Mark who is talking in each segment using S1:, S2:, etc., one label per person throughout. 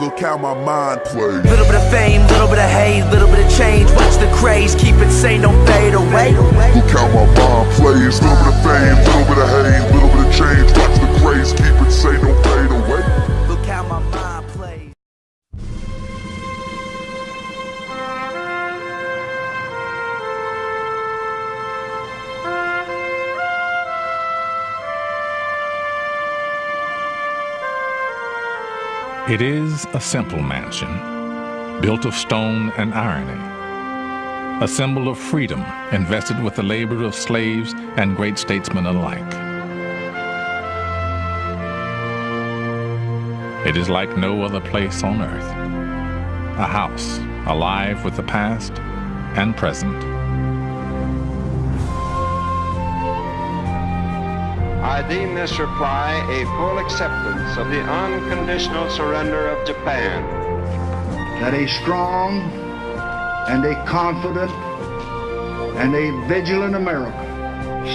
S1: Look how my mind plays.
S2: Little bit of fame, little bit of hate, little bit of change. Watch the craze, keep it sane, don't fade away.
S1: Look how my mind plays. Little bit of fame, little bit of hate, little bit of change. Watch the craze, keep it sane, don't fade away.
S2: Look how my mind plays.
S3: It is a simple mansion, built of stone and irony, a symbol of freedom invested with the labor of slaves and great statesmen alike. It is like no other place on earth, a house alive with the past and present.
S4: I deem this reply a full acceptance of the unconditional surrender of Japan.
S5: That a strong and a confident and a vigilant America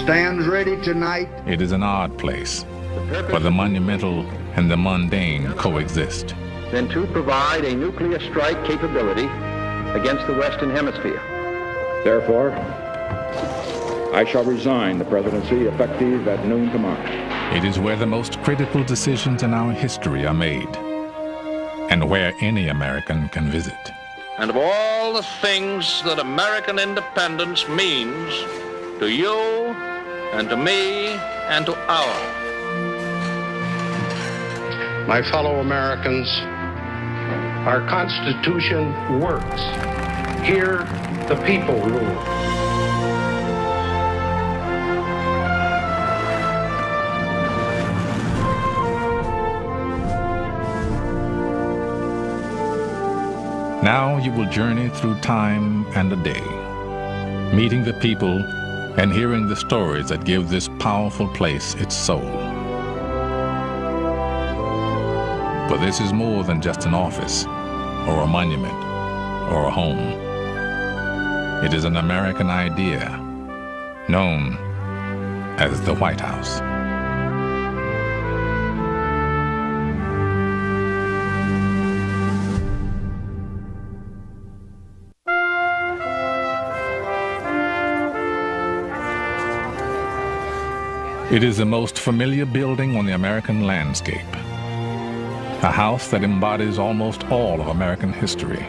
S5: stands ready tonight.
S3: It is an odd place where the monumental and the mundane coexist.
S6: Then to provide a nuclear strike capability against the Western Hemisphere.
S7: Therefore, I shall resign the presidency effective at noon tomorrow.
S3: It is where the most critical decisions in our history are made, and where any American can visit.
S8: And of all the things that American independence means to you and to me and to our.
S9: My fellow Americans, our Constitution works. Here, the people rule.
S3: Now you will journey through time and a day, meeting the people and hearing the stories that give this powerful place its soul. For this is more than just an office, or a monument, or a home. It is an American idea, known as the White House. It is the most familiar building on the American landscape, a house that embodies almost all of American history.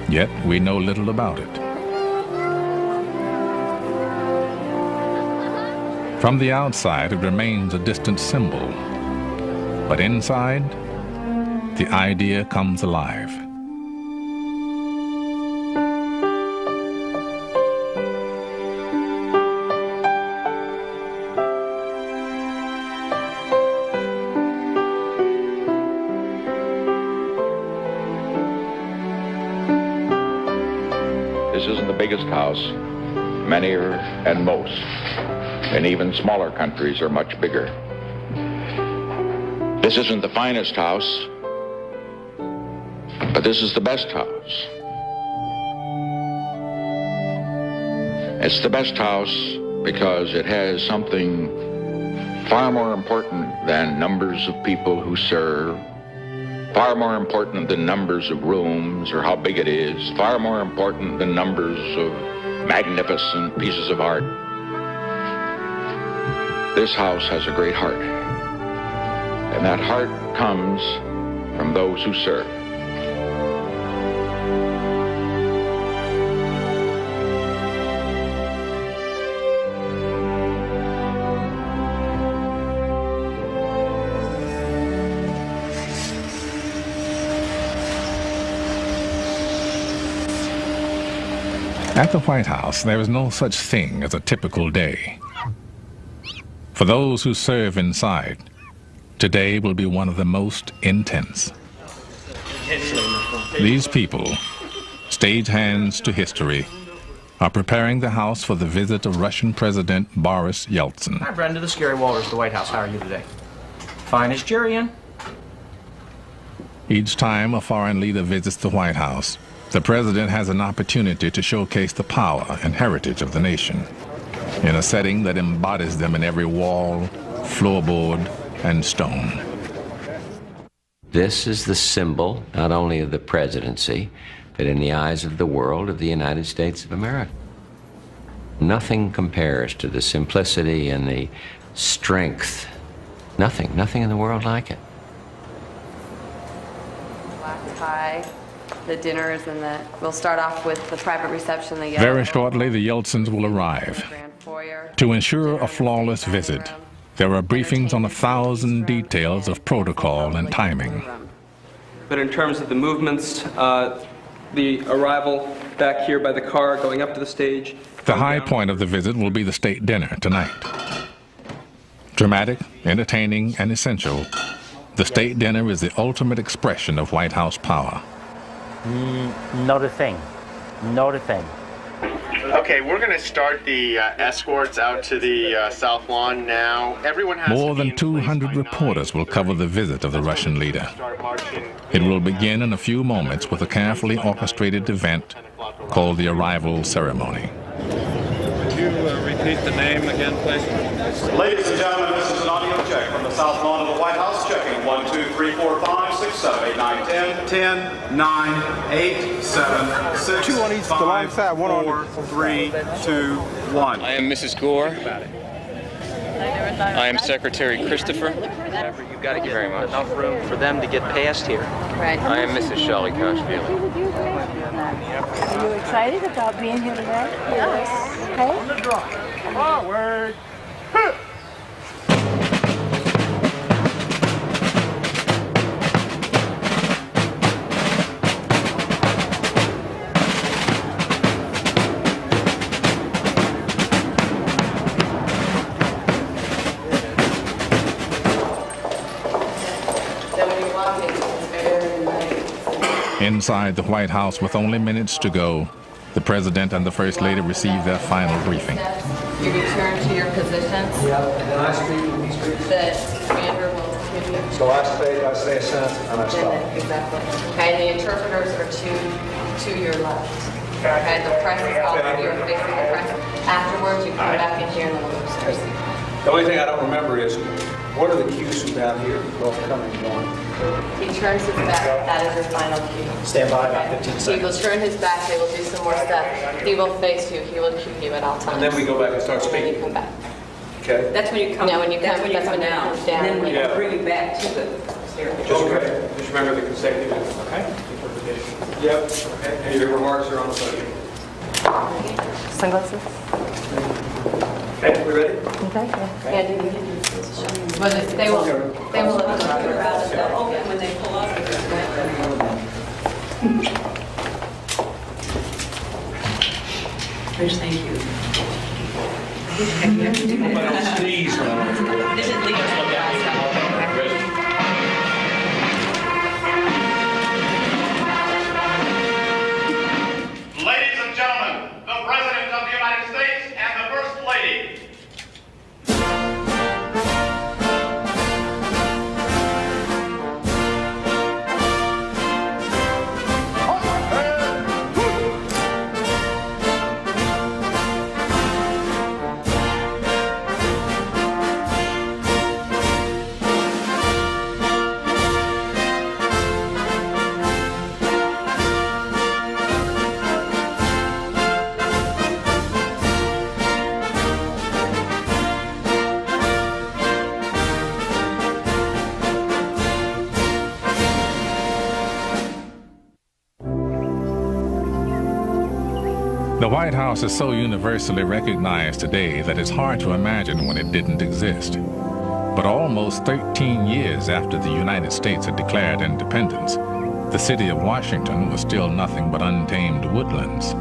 S3: Yet we know little about it. From the outside, it remains a distant symbol, but inside, the idea comes alive.
S7: This isn't the biggest house. Many are, and most, and even smaller countries are much bigger. This isn't the finest house, but this is the best house. It's the best house because it has something far more important than numbers of people who serve, far more important than numbers of rooms or how big it is, far more important than numbers of magnificent pieces of art. This house has a great heart, and that heart comes from those who serve.
S3: At the White House, there is no such thing as a typical day. For those who serve inside, today will be one of the most intense. These people, stagehands to history, are preparing the house for the visit of Russian President Boris Yeltsin.
S10: Hi, Brenda. This is Gary Walters, the White House. How are you today? Fine. Is Jerry in?
S3: Each time a foreign leader visits the White House, the president has an opportunity to showcase the power and heritage of the nation in a setting that embodies them in every wall, floorboard, and stone.
S11: This is the symbol, not only of the presidency, but in the eyes of the world, of the United States of America. Nothing compares to the simplicity and the strength. Nothing in the world like it.
S12: Black tie, the dinners, and we'll start off with the private reception.
S3: Very shortly, the Yeltsins will arrive. To ensure a flawless visit, there are briefings on 1,000 details of protocol and timing.
S10: But in terms of the movements, the arrival back here by the car, going up to the stage.
S3: The high point of the visit will be the state dinner tonight. Dramatic, entertaining, and essential, the state dinner is the ultimate expression of White House power.
S13: Not a thing. Not a thing.
S14: Okay, we're going to start the escorts out to the South Lawn now. Everyone has
S3: More than 200 reporters will cover the visit of the Russian leader. It will begin in a few moments with a carefully orchestrated event called the arrival ceremony.
S15: Would you repeat the name again, please?
S16: Ladies and gentlemen, this is an audio check from the South Lawn of the White House. Checking 1, 2, 3, 4, 5, 6, 7, 8, 9, 10, 9, 8, 7, 6,
S15: 2 on each,
S16: 5,
S15: the line side, 1 on
S16: 4, 3, 2, 1.
S17: I am Mrs. Gore. I am Secretary Christopher.
S10: Thank you very much. Enough room for them to get past here.
S17: Right. I am Mrs. Shelley Kashvili.
S18: Are you excited about being here today? Yes. Okay.
S15: Come on, Wade.
S3: Inside the White House, with only minutes to go, the President and the First Lady receive their final briefing.
S12: You return to your positions.
S19: Yeah, and then I speak and he speaks.
S12: The commander will give you.
S19: So I say a sentence and I stop.
S12: Exactly. Okay, and the interpreters are to your left. Okay, the press is all you're facing the press. Afterwards, you come back in here and then we'll go upstairs.
S19: The only thing I don't remember is, what are the cues from down here, both coming and going?
S12: He turns his back. That is your final cue.
S19: Stand by about 15 seconds.
S12: He will turn his back. They will do some more stuff. He will face you. He will cue you at all times.
S19: And then we go back and start speaking.
S12: And then you come back.
S19: Okay.
S12: That's when you come. Yeah, when you come. That's when down.
S20: And then we bring you back to the stairs.
S19: Just remember the consecutive. Okay. Yep. Okay. And your remarks are on the podium.
S12: Sunglasses.
S19: Okay, we ready?
S12: Okay. Andy, you can but they will let us know about it.
S20: Okay, when they pull up. Rich, thank you. You have to do that.
S19: Sneeze.
S16: Ladies and gentlemen, the President of the United States and the First Lady.
S3: The White House is so universally recognized today that it's hard to imagine when it didn't exist. But almost 13 years after the United States had declared independence, the city of Washington was still nothing but untamed woodlands.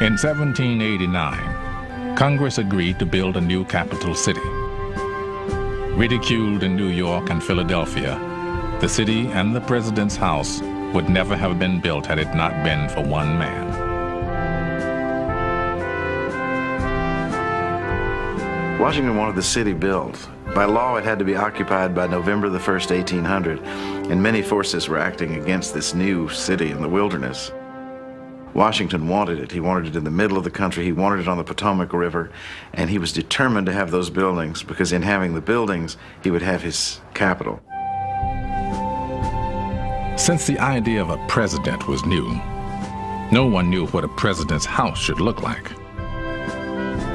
S3: In 1789, Congress agreed to build a new capital city. Ridiculed in New York and Philadelphia, the city and the president's house would never have been built had it not been for one man.
S21: Washington wanted the city built. By law, it had to be occupied by November the 1st, 1800, and many forces were acting against this new city in the wilderness. Washington wanted it. He wanted it in the middle of the country. He wanted it on the Potomac River, and he was determined to have those buildings because in having the buildings, he would have his capital.
S3: Since the idea of a president was new, no one knew what a president's house should look like.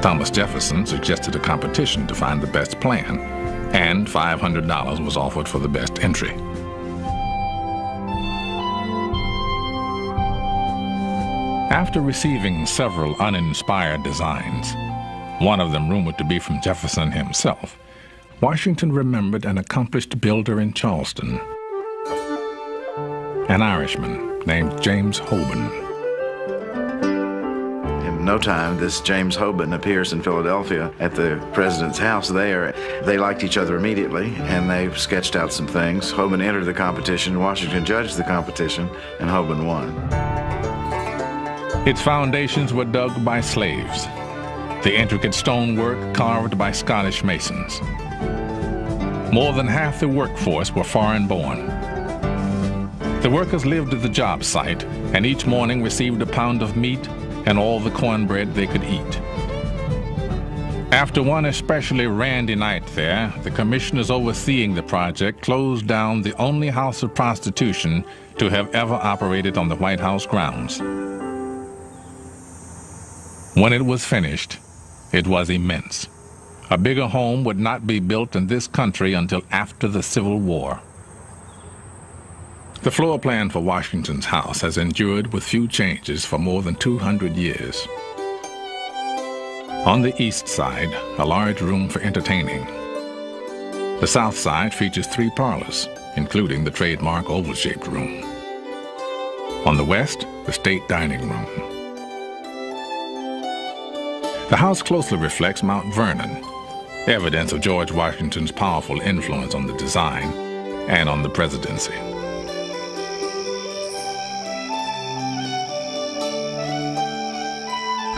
S3: Thomas Jefferson suggested a competition to find the best plan, and $500 was offered for the best entry. After receiving several uninspired designs, one of them rumored to be from Jefferson himself, Washington remembered an accomplished builder in Charleston, an Irishman named James Hoban.
S21: In no time, this James Hoban appears in Philadelphia at the president's house there. They liked each other immediately, and they sketched out some things. Hoban entered the competition, Washington judged the competition, and Hoban won.
S3: Its foundations were dug by slaves, the intricate stonework carved by Scottish masons. More than half the workforce were foreign-born. The workers lived at the job site and each morning received a pound of meat and all the cornbread they could eat. After one especially randy night there, the commissioners overseeing the project closed down the only house of prostitution to have ever operated on the White House grounds. When it was finished, it was immense. A bigger home would not be built in this country until after the Civil War. The floor plan for Washington's house has endured with few changes for more than 200 years. On the east side, a large room for entertaining. The south side features 3 parlors, including the trademark oval-shaped room. On the west, the state dining room. The house closely reflects Mount Vernon, evidence of George Washington's powerful influence on the design and on the presidency.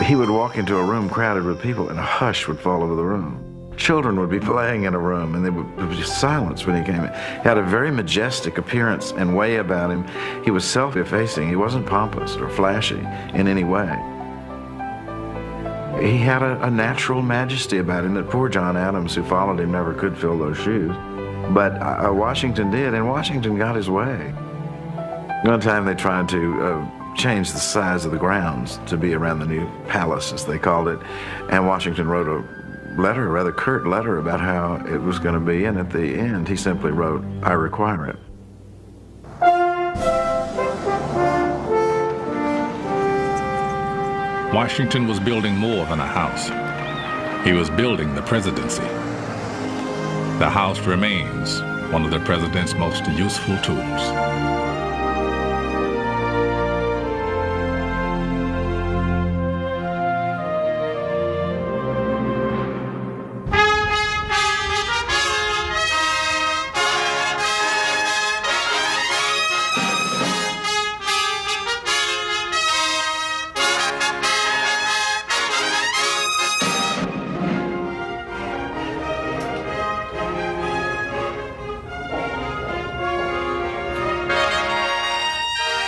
S21: He would walk into a room crowded with people, and a hush would fall over the room. Children would be playing in a room, and there would be silence when he came in. He had a very majestic appearance and way about him. He was self-effacing. He wasn't pompous or flashy in any way. He had a natural majesty about him that poor John Adams, who followed him, never could fill those shoes. But Washington did, and Washington got his way. One time they tried to change the size of the grounds to be around the new palace, as they called it, and Washington wrote a letter, a rather curt letter, about how it was going to be, and at the end he simply wrote, "I require it."
S3: Washington was building more than a house. He was building the presidency. The house remains one of the president's most useful tools.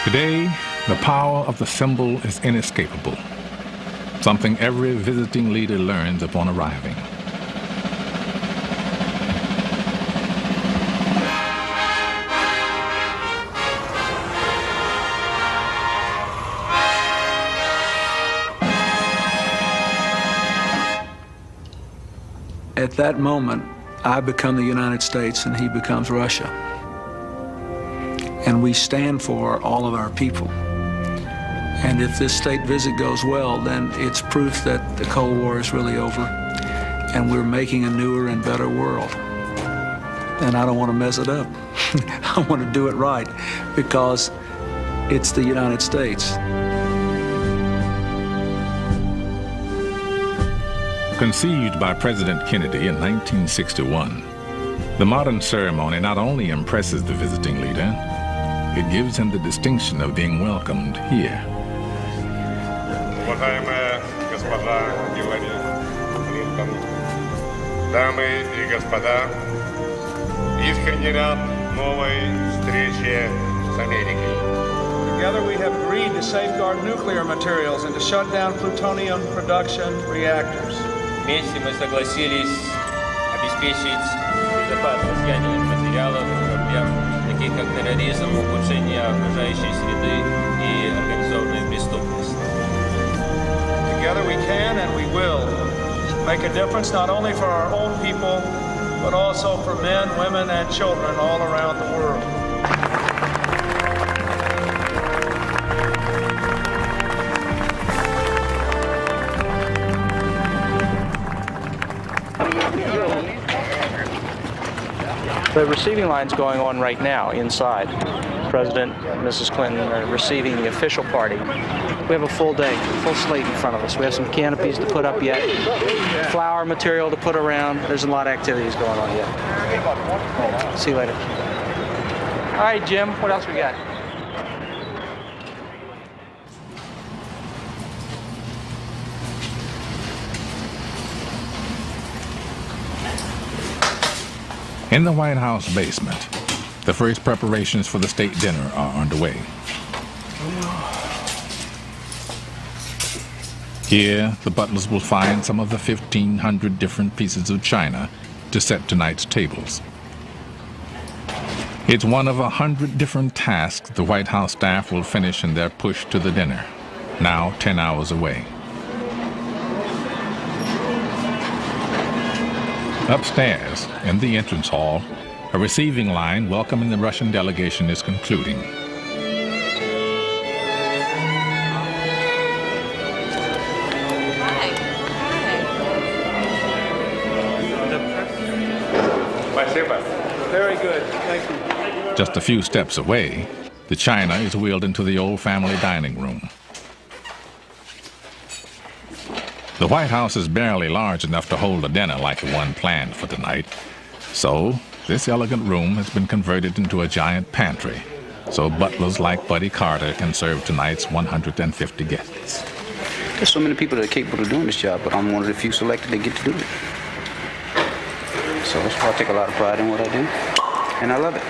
S3: Today, the power of the symbol is inescapable, something every visiting leader learns upon arriving.
S1: At that moment, I become the United States and he becomes Russia. And we stand for all of our people. And if this state visit goes well, then it's proof that the Cold War is really over and we're making a newer and better world. And I don't want to mess it up. I want to do it right because it's the United States.
S3: Conceived by President Kennedy in 1961, the modern ceremony not only impresses the visiting leader, it gives him the distinction of being welcomed here.
S22: Уважаемые господа Гиллари Клинтон, дамы и господа, искренне рад новой встрече с Америкой.
S15: Together we have agreed to safeguard nuclear materials and to shut down plutonium production reactors.
S17: Вместе мы согласились обеспечить безопасность ядерных материалов в проблем, таких как терроризм, ухудшение окружающей среды и организованная преступность.
S15: Together we can and we will make a difference not only for our own people, but also for men, women, and children all around the world. The receiving line's going on right now inside. President and Mrs. Clinton are receiving the official party. We have a full day, full slate in front of us. We have some canopies to put up yet, flower material to put around. There's a lot of activities going on yet. See you later. All right, Jim, what else we got?
S3: In the White House basement, the first preparations for the state dinner are underway. Here, the butlers will find some of the 1,500 different pieces of china to set tonight's tables. It's one of 100 different tasks the White House staff will finish in their push to the dinner, now 10 hours away. Upstairs, in the entrance hall, a receiving line welcoming the Russian delegation is concluding.
S15: Very good, thank you.
S3: Just a few steps away, the china is wheeled into the old family dining room. The White House is barely large enough to hold a dinner like the one planned for tonight, so this elegant room has been converted into a giant pantry, so butlers like Buddy Carter can serve tonight's 150 guests.
S2: There's so many people that are capable of doing this job, but I'm one of the few selected that get to do it. So that's why I take a lot of pride in what I do, and I love it.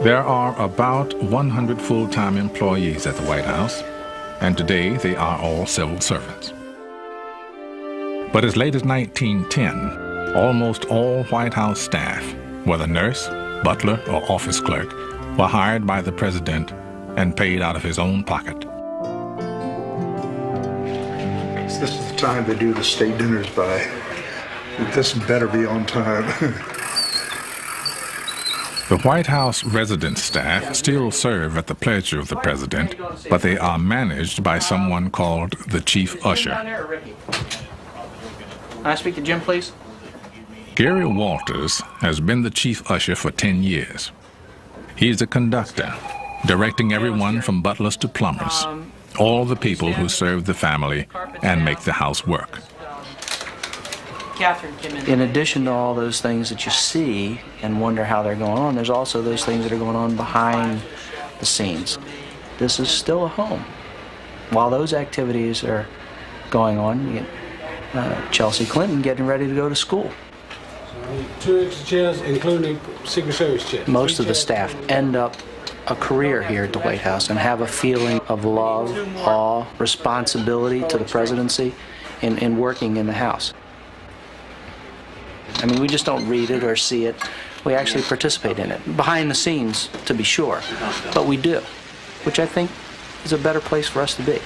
S3: There are about 100 full-time employees at the White House, and today they are all civil servants. But as late as 1910, almost all White House staff, whether nurse, butler, or office clerk, were hired by the president and paid out of his own pocket.
S4: This is the time to do the state dinners by. This better be on time.
S3: The White House resident staff still serve at the pleasure of the president, but they are managed by someone called the chief usher.
S2: Can I speak to Jim, please?
S3: Gary Walters has been the chief usher for 10 years. He's a conductor, directing everyone from butlers to plumbers, all the people who serve the family and make the house work.
S2: In addition to all those things that you see and wonder how they're going on, there's also those things that are going on behind the scenes. This is still a home. While those activities are going on, you get Chelsea Clinton getting ready to go to school.
S23: 2 extra chairs, including Secret Service chairs.
S2: Most of the staff end up a career here at the White House and have a feeling of love, awe, responsibility to the presidency in working in the House. I mean, we just don't read it or see it. We actually participate in it. Behind the scenes, to be sure, but we do, which I think is a better place for us to be.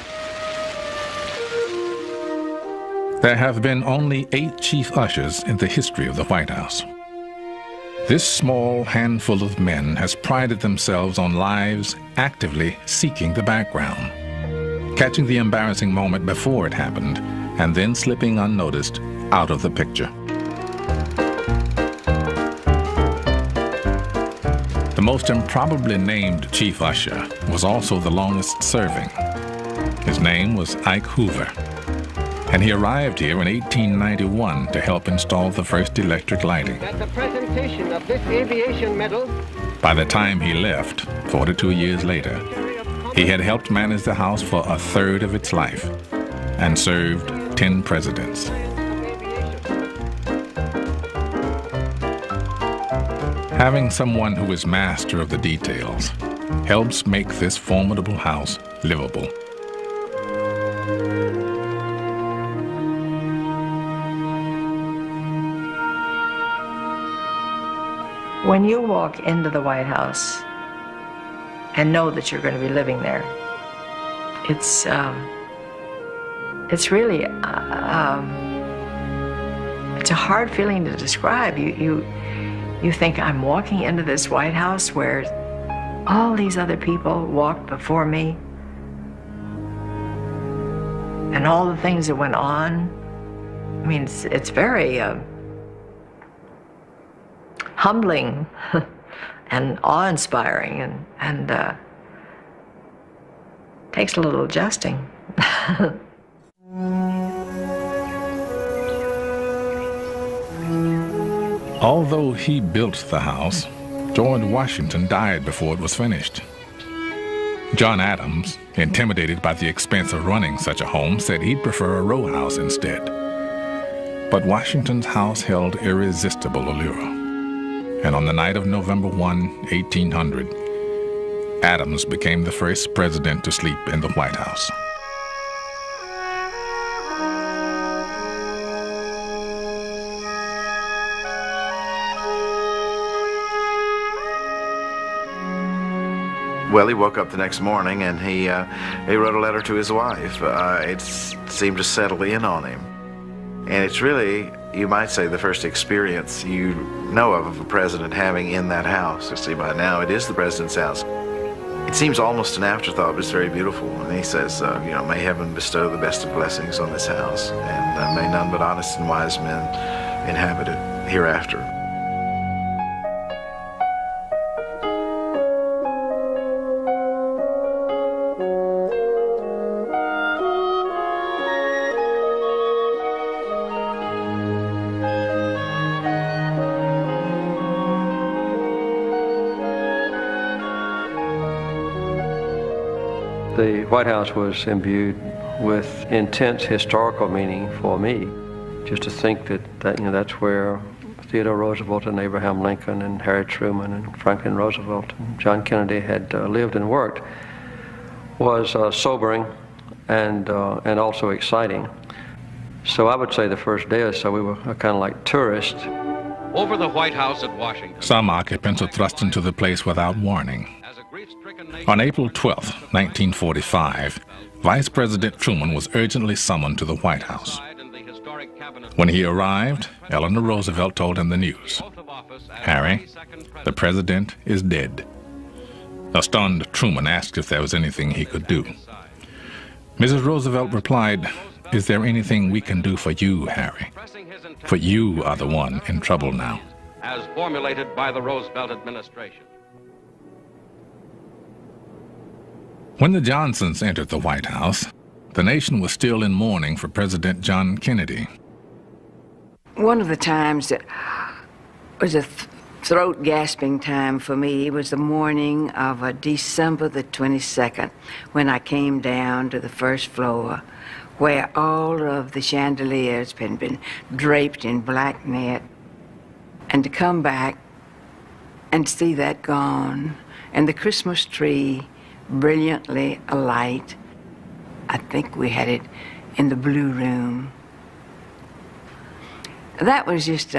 S3: There have been only 8 chief ushers in the history of the White House. This small handful of men has prided themselves on lives actively seeking the background, catching the embarrassing moment before it happened, and then slipping unnoticed out of the picture. The most improbably named chief usher was also the longest serving. His name was Ike Hoover, and he arrived here in 1891 to help install the first electric lighting.
S24: At the presentation of this aviation medal.
S3: By the time he left, 42 years later, he had helped manage the House for a third of its life and served 10 presidents. Having someone who is master of the details helps make this formidable house livable.
S5: When you walk into the White House and know that you're going to be living there, it's really it's a hard feeling to describe. You think, I'm walking into this White House where all these other people walked before me, and all the things that went on. I mean, it's very humbling and awe-inspiring, and takes a little adjusting.
S3: Although he built the house, George Washington died before it was finished. John Adams, intimidated by the expense of running such a home, said he'd prefer a row house instead. But Washington's house held irresistible allure. And on the night of November 1, 1800, Adams became the first president to sleep in the White House.
S21: Well, he woke up the next morning and he wrote a letter to his wife. It seemed to settle in on him. And it's really, you might say, the first experience you know of a president having in that house. You see, by now it is the president's house. It seems almost an afterthought, but it's very beautiful. And he says, you know, may heaven bestow the best of blessings on this house, and may none but honest and wise men inhabit it hereafter.
S6: The White House was imbued with intense historical meaning for me. Just to think that you know, that's where Theodore Roosevelt and Abraham Lincoln and Harry Truman and Franklin Roosevelt and John Kennedy had lived and worked was sobering and also exciting. So I would say the first day or so we were kind of like tourists.
S8: Over the White House at Washington.
S3: Some occupants are thrust into the place without warning. On April 12, 1945, Vice President Truman was urgently summoned to the White House. When he arrived, Eleanor Roosevelt told him the news. Harry, the president is dead. A stunned Truman asked if there was anything he could do. Mrs. Roosevelt replied, "Is there anything we can do for you, Harry? For you are the one in trouble now."
S8: As formulated by the Roosevelt administration.
S3: When the Johnsons entered the White House, the nation was still in mourning for President John Kennedy.
S9: One of the times that was a throat-gasping time for me was the morning of December the 22nd, when I came down to the first floor, where all of the chandeliers had been draped in black net, and to come back and see that gone, and the Christmas tree brilliantly alight. I think we had it in the Blue Room. That was just,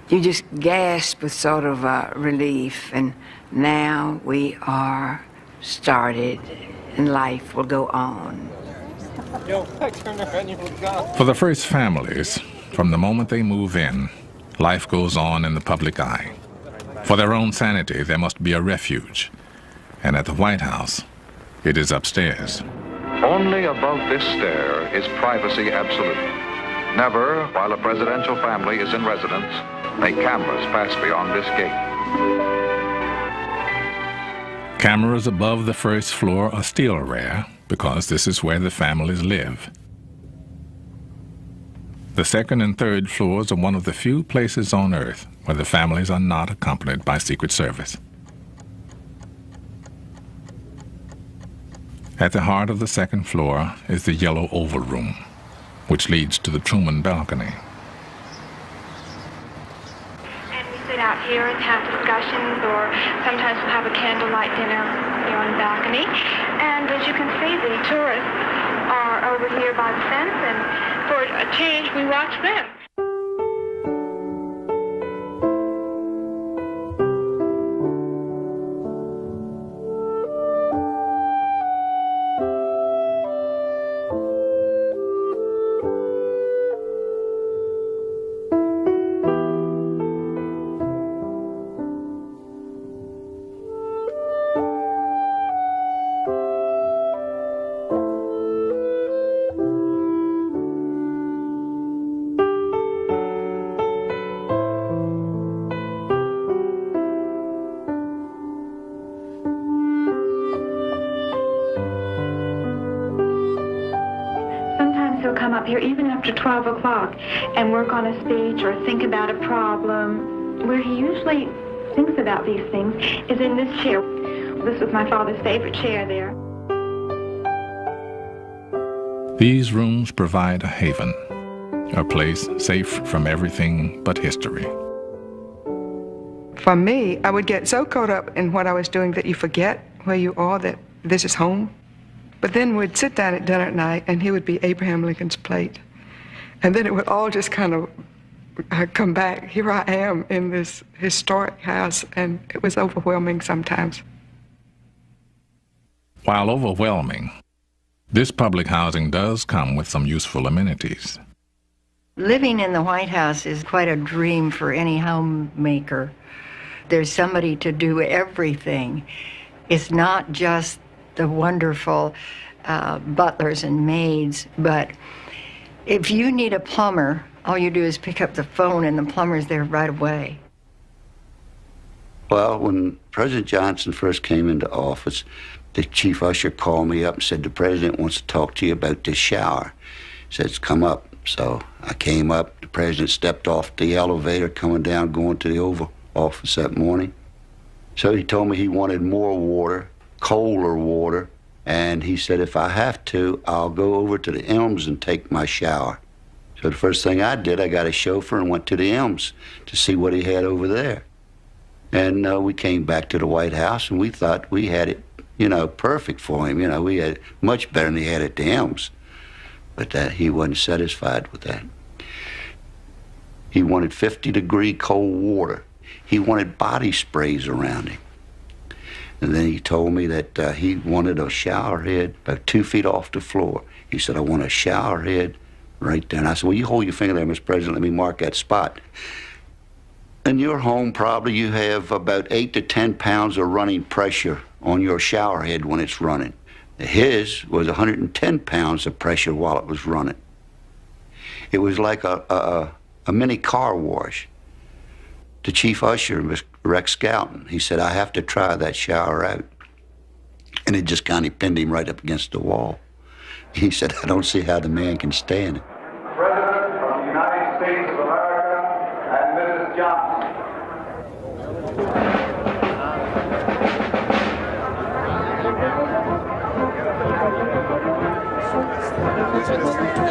S9: you just gasp with sort of relief, and now we are started, and life will go on.
S3: For the first families, from the moment they move in, life goes on in the public eye. For their own sanity, there must be a refuge. And at the White House, it is upstairs.
S25: Only above this stair is privacy absolute. Never, while a presidential family is in residence, may cameras pass beyond this gate.
S3: Cameras above the first floor are still rare because this is where the families live. The second and third floors are one of the few places on Earth where the families are not accompanied by Secret Service. At the heart of the second floor is the yellow oval room, which leads to the Truman balcony.
S26: And we sit out
S7: here and have discussions, or sometimes we'll have a candlelight dinner here on the balcony. And as you can see, the tourists are over here by the fence, and for a change, we watch them. He'll come up here even after 12 o'clock and work on a speech or think about a problem. Where he usually thinks about these things is in this chair. This was my father's favorite chair there.
S3: These rooms provide a haven, a place safe from everything but history.
S10: For me, I would get so caught up in what I was doing that you forget where you are, that this is home. But then we'd sit down at dinner at night, and here would be Abraham Lincoln's plate. And then it would all just kind of come back. Here I am in this historic house, and it was overwhelming sometimes.
S3: While overwhelming, this public housing does come with some useful amenities.
S9: Living in the White House is quite a dream for any homemaker. There's somebody to do everything. It's not just the wonderful butlers and maids, but if you need a plumber, all you do is pick up the phone and the plumber's there right away.
S11: Well, when President Johnson first came into office, the chief usher called me up and said, the president wants to talk to you about this shower. He says, come up. So I came up, the president stepped off the elevator coming down, going to the Oval Office that morning. So he told me he wanted more water, colder water, and he said, if I have to, I'll go over to the Elms and take my shower. So the first thing I did, I got a chauffeur and went to the Elms to see what he had over there. And we came back to the White House, and we thought we had it, perfect for him. We had it much better than he had at the Elms. But he wasn't satisfied with that. He wanted 50-degree cold water. He wanted body sprays around him. And then he told me that he wanted a shower head about 2 feet off the floor. He said, I want a shower head right there. And I said, well, you hold your finger there, Mr. President, let me mark that spot. In your home, probably you have about 8 to 10 pounds of running pressure on your shower head when it's running. His was 110 pounds of pressure while it was running. It was like a mini car wash. The chief usher, Mr. Rex Scouten, he said, I have to try that shower out. And it just kind of pinned him right up against the wall. He said, I don't see how the man can stand it.
S16: President from the United States of America and Mrs. Johnson.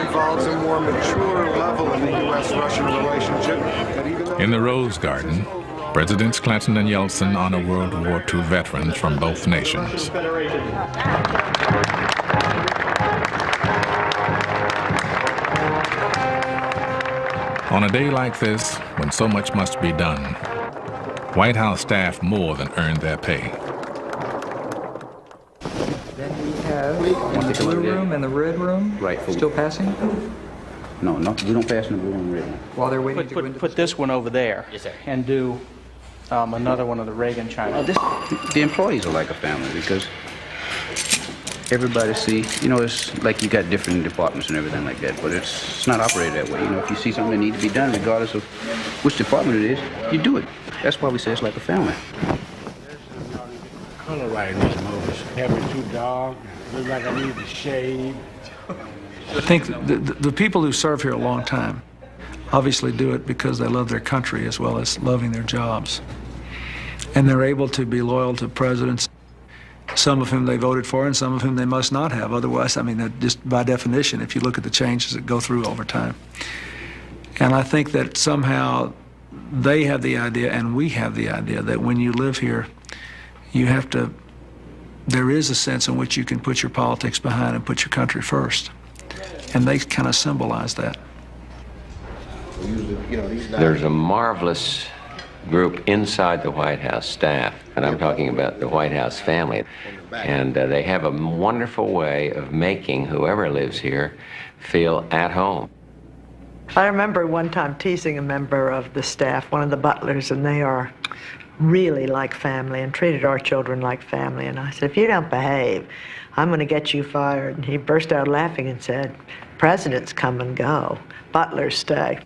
S4: Involves a more mature level in the U.S.-Russian relationship.
S3: In the Rose Garden, Presidents Clinton and Yeltsin honor World War II veterans from both nations. On a day like this, when so much must be done, White House staff more than earned their pay.
S13: Then we have the blue room and the red room. Right. Still passing?
S11: No, we don't pass in the blue and red.
S13: While they're waiting to go into
S15: Put this one over there. Yes, sir. And do another one of the Reagan China.
S14: The employees are like a family because everybody see, it's like you got different departments and everything like that, but it's not operated that way. If you see something that needs to be done, regardless of which department it is, you do it. That's why we say it's like a family.
S23: Color right in these movies. Having too dark, look like I need to shave.
S1: I think the people who serve here a long time obviously do it because they love their country as well as loving their jobs. And they're able to be loyal to presidents, some of whom they voted for and some of whom they must not have. Otherwise, just by definition, if you look at the changes that go through over time. And I think that somehow they have the idea, and we have the idea, that when you live here, you have to, there is a sense in which you can put your politics behind and put your country first. And they kind of symbolize that.
S12: There's a marvelous group inside the White House staff, and I'm talking about the White House family. And they have a wonderful way of making whoever lives here feel at home.
S18: I remember one time teasing a member of the staff, one of the butlers, and they are really like family and treated our children like family. And I said, if you don't behave, I'm going to get you fired. And he burst out laughing and said, presidents come and go, butlers stay.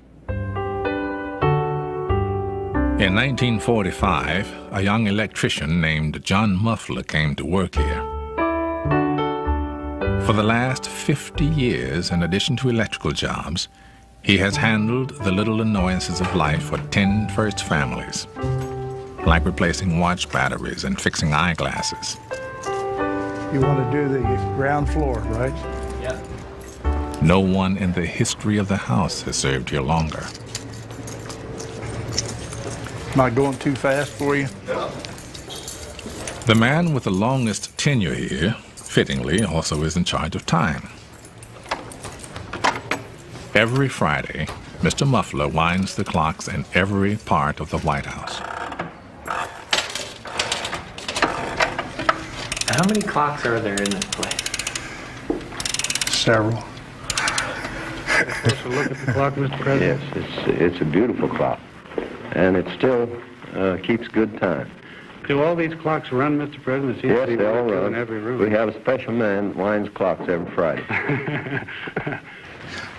S3: In 1945, a young electrician named John Muffler came to work here. For the last 50 years, in addition to electrical jobs, he has handled the little annoyances of life for 10 first families, like replacing watch batteries and fixing eyeglasses.
S4: You want to do the ground floor, right?
S3: Yeah. No one in the history of the house has served here longer.
S4: Am I going too fast for you?
S3: The man with the longest tenure here, fittingly, also is in charge of time. Every Friday, Mr. Muffler winds the clocks in every part of the White House.
S12: How many clocks are there in this place?
S4: Several.
S6: Look at the clock, Mr. President. Yes, it's a beautiful clock, and it still keeps good time.
S19: Do all these clocks run, Mr. President?
S6: Yes, they all run.
S19: In every room.
S6: We have a special man that winds clocks every Friday.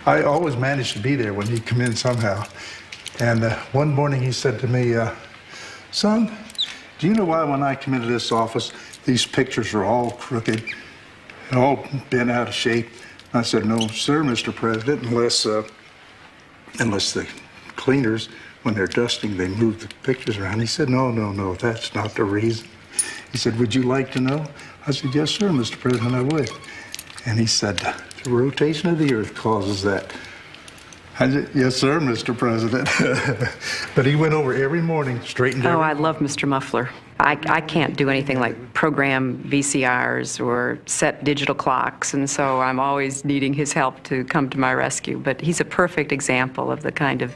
S4: I always managed to be there when he'd come in somehow. And one morning he said to me, son, do you know why when I come into this office, these pictures are all crooked, all bent out of shape? I said, no, sir, Mr. President, unless the cleaners, when they're dusting, they move the pictures around. He said, no, that's not the reason. He said, would you like to know? I said, yes, sir, Mr. President, I would. And he said, the rotation of the earth causes that. I said, yes, sir, Mr. President. But he went over every morning, straightened out.
S20: Oh, I love Mr. Muffler. I can't do anything like program VCRs or set digital clocks, and so I'm always needing his help to come to my rescue. But he's a perfect example of the kind of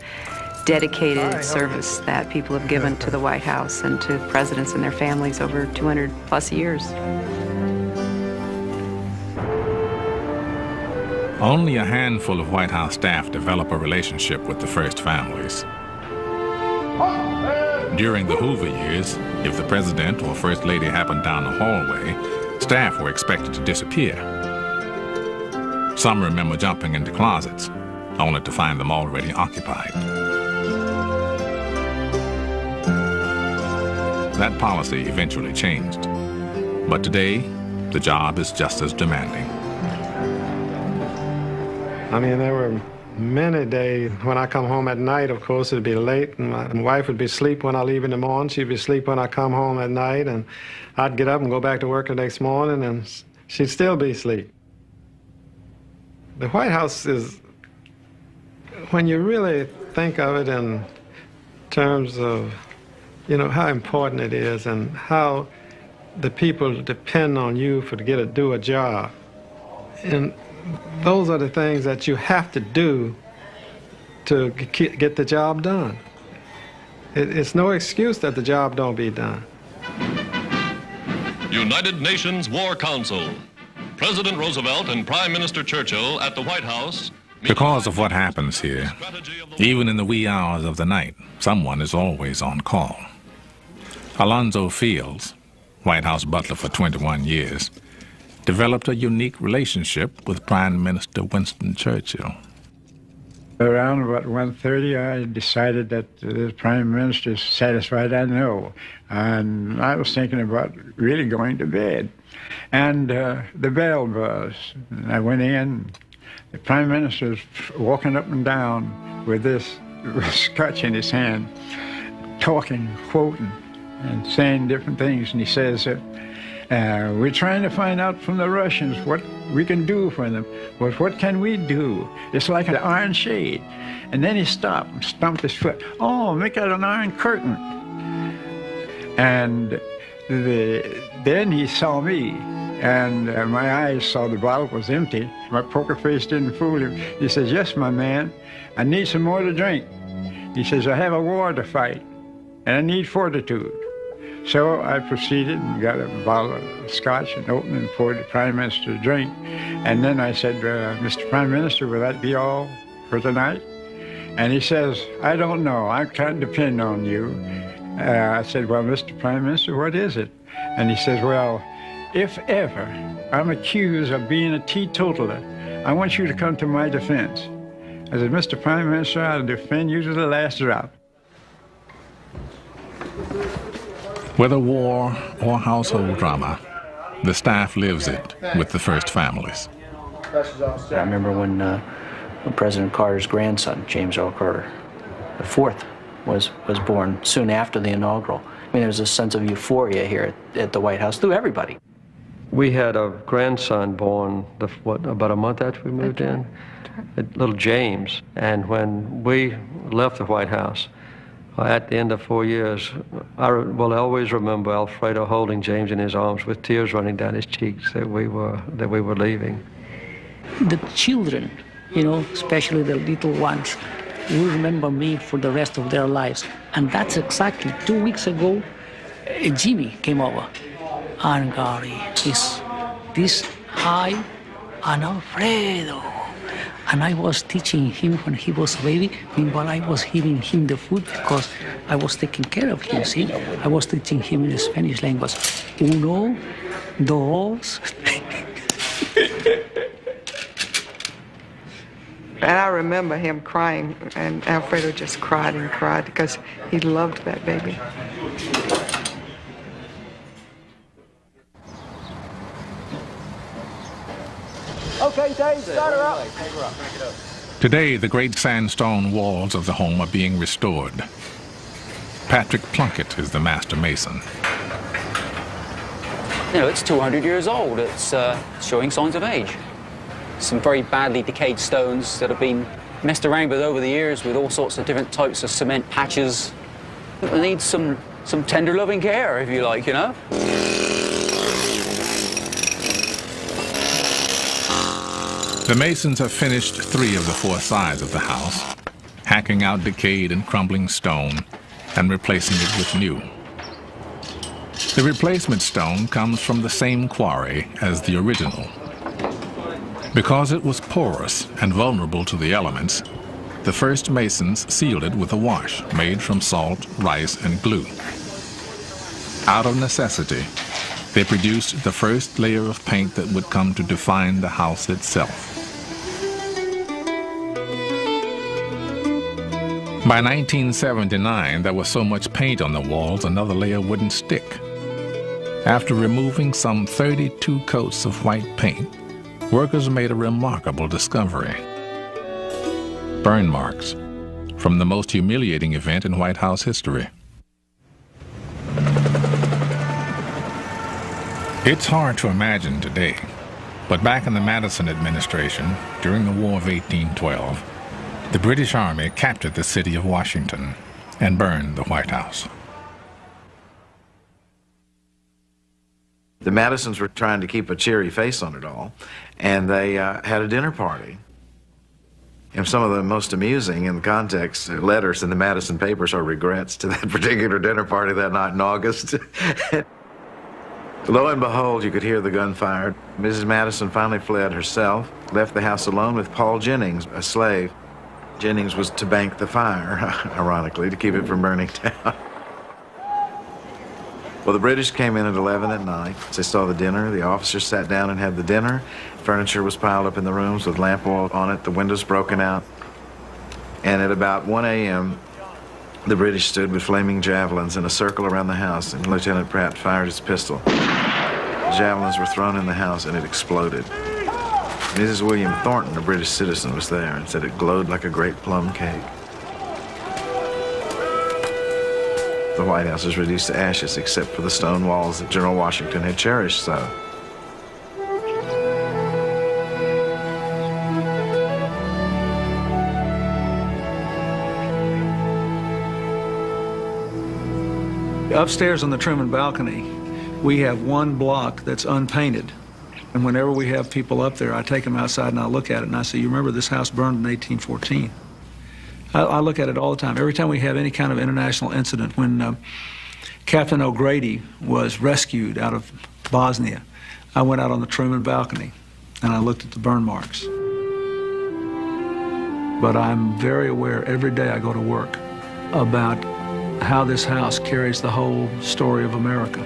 S20: dedicated service that people have given to the White House and to presidents and their families over 200+ years.
S3: Only a handful of White House staff develop a relationship with the first families. During the Hoover years, if the president or first lady happened down the hallway, staff were expected to disappear. Some remember jumping into closets, only to find them already occupied. That policy eventually changed, but today, the job is just as demanding.
S19: I mean, there were many days when I come home at night, of course, it'd be late, and my wife would be asleep when I leave in the morning. She'd be asleep when I come home at night, and I'd get up and go back to work the next morning, and she'd still be asleep. The White House is, when you really think of it in terms of, you know, how important it is and how the people depend on you to do a job. And those are the things that you have to do to get the job done. It's no excuse that the job don't be done.
S22: United Nations War Council. President Roosevelt and Prime Minister Churchill at the White House.
S3: Because of what happens here, even in the wee hours of the night, someone is always on call. Alonzo Fields, White House butler for 21 years, developed a unique relationship with Prime Minister Winston Churchill.
S26: Around about 1:30, I decided that the Prime Minister's satisfied, I know. And I was thinking about really going to bed. And the bell buzzed. And I went in. The Prime Minister was walking up and down with this scotch in his hand, talking, quoting, and saying different things. And he says, we're trying to find out from the Russians we can do for them. But what can we do? It's like an iron shade. And then he stopped and stomped his foot. Oh, make that an iron curtain. And then he saw me, and my eyes saw the bottle was empty. My poker face didn't fool him. He says, yes, my man, I need some more to drink. He says, I have a war to fight, and I need fortitude. So I proceeded and got a bottle of scotch and opened and poured the Prime Minister a drink. And then I said, Mr. Prime Minister, will that be all for tonight? And he says, I don't know. I can't depend on you. I said, well, Mr. Prime Minister, what is it? And he says, well, if ever I'm accused of being a teetotaler, I want you to come to my defense. I said, Mr. Prime Minister, I'll defend you to the last drop.
S3: Whether war or household drama, the staff lives it with the first families.
S15: I remember when President Carter's grandson, James Earl Carter, the fourth, was born soon after the inaugural. I mean, there was a sense of euphoria here at the White House through everybody.
S6: We had a grandson born, about a month after we moved in, little James. And when we left the White House, at the end of 4 years, I will always remember Alfredo holding James in his arms with tears running down his cheeks that we were leaving.
S2: The children, you know, especially the little ones, will remember me for the rest of their lives. And that's exactly 2 weeks ago, Jimmy came over. And Gary is this high, and Alfredo. And I was teaching him when he was a baby. Meanwhile, I was giving him the food because I was taking care of him, see? I was teaching him in the Spanish language. Uno, dos.
S10: And I remember him crying, and Alfredo just cried and cried because he loved that baby.
S5: Okay, Dave, start her up.
S3: Today, the great sandstone walls of the home are being restored. Patrick Plunkett is the master mason.
S8: You know, it's 200 years old. It's showing signs of age. Some very badly decayed stones that have been messed around with over the years with all sorts of different types of cement patches. It needs some tender loving care, if you like, you know?
S3: The masons have finished 3 of the 4 sides of the house, hacking out decayed and crumbling stone and replacing it with new. The replacement stone comes from the same quarry as the original. Because it was porous and vulnerable to the elements, the first masons sealed it with a wash made from salt, rice, and glue. Out of necessity, they produced the first layer of paint that would come to define the house itself. By 1979, there was so much paint on the walls another layer wouldn't stick. After removing some 32 coats of white paint, workers made a remarkable discovery. Burn marks from the most humiliating event in White House history. It's hard to imagine today, but back in the Madison administration, during the War of 1812, the British Army captured the city of Washington and burned the White House.
S17: The Madisons were trying to keep a cheery face on it all, and they had a dinner party. And some of the most amusing in the context letters in the Madison papers are regrets to that particular dinner party that night in August. Lo and behold, you could hear the gunfire. Mrs. Madison finally fled herself, left the house alone with Paul Jennings, a slave. Jennings was to bank the fire, ironically, to keep it from burning down. Well, the British came in at 11 at night. They saw the dinner. The officers sat down and had the dinner. Furniture was piled up in the rooms with lamp oil on it. The windows broken out. And at about 1 a.m., the British stood with flaming javelins in a circle around the house, and Lieutenant Pratt fired his pistol. The javelins were thrown in the house, and it exploded. Mrs. William Thornton, a British citizen, was there and said it glowed like a great plum cake. The White House was reduced to ashes except for the stone walls that General Washington had cherished so.
S1: Upstairs on the Truman balcony, we have one block that's unpainted. And whenever we have people up there, I take them outside and I look at it and I say, you remember this house burned in 1814? I look at it all the time. Every time we have any kind of international incident, when Captain O'Grady was rescued out of Bosnia, I went out on the Truman balcony and I looked at the burn marks. But I'm very aware every day I go to work about how this house carries the whole story of America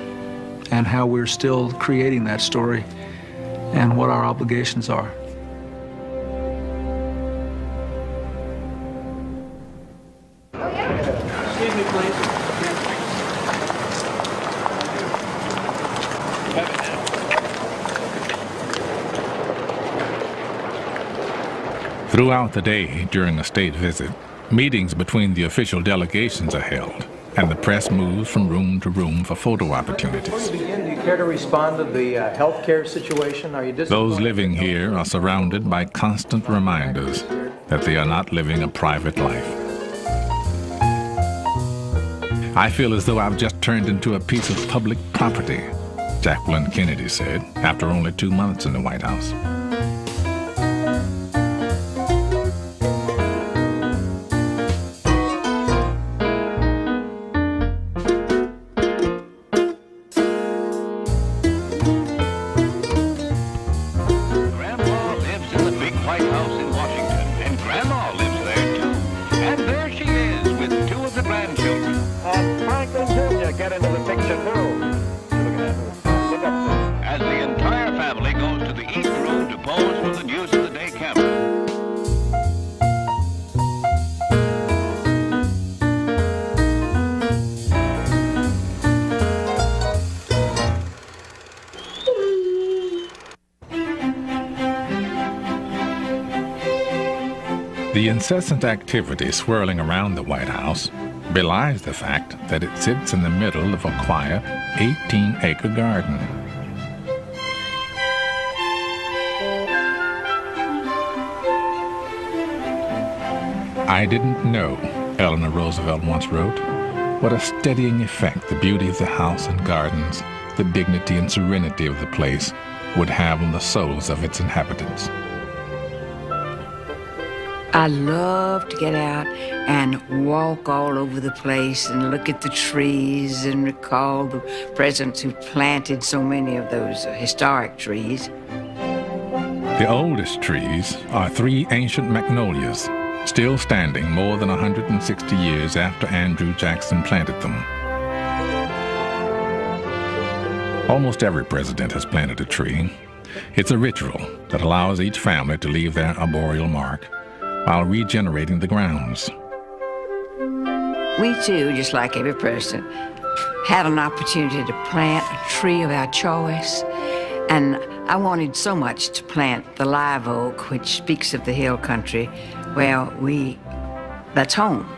S1: and how we're still creating that story and what our obligations are.
S5: Excuse me, please.
S3: Throughout the day during a state visit, meetings between the official delegations are held, and the press moves from room to room for photo opportunities.
S5: Before you begin, do you care to respond to the healthcare situation? Are you disappointed?
S3: Those living here are surrounded by constant reminders that they are not living a private life. I feel as though I've just turned into a piece of public property, Jacqueline Kennedy said after only 2 months in the White House.
S7: As the entire family goes to the east room to pose for the News of the Day camera.
S3: The incessant activity swirling around the White House belies the fact that it sits in the middle of a quiet 18-acre garden. I didn't know, Eleanor Roosevelt once wrote, what a steadying effect the beauty of the house and gardens, the dignity and serenity of the place would have on the souls of its inhabitants.
S9: I love to get out and walk all over the place and look at the trees and recall the presidents who planted so many of those historic trees.
S3: The oldest trees are 3 ancient magnolias, still standing more than 160 years after Andrew Jackson planted them. Almost every president has planted a tree. It's a ritual that allows each family to leave their arboreal mark while regenerating the grounds.
S9: We too, just like every person, had an opportunity to plant a tree of our choice. And I wanted so much to plant the live oak, which speaks of the hill country. Well, that's home.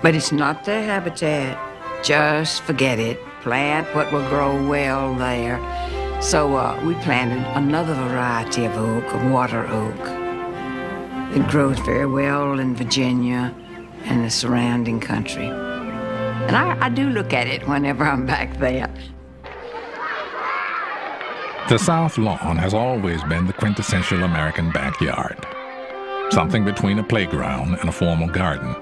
S9: But it's not their habitat. Just forget it. Plant what will grow well there. So we planted another variety of oak, a water oak. It grows very well in Virginia and the surrounding country. And I do look at it whenever I'm back there.
S3: The South Lawn has always been the quintessential American backyard, something between a playground and a formal garden.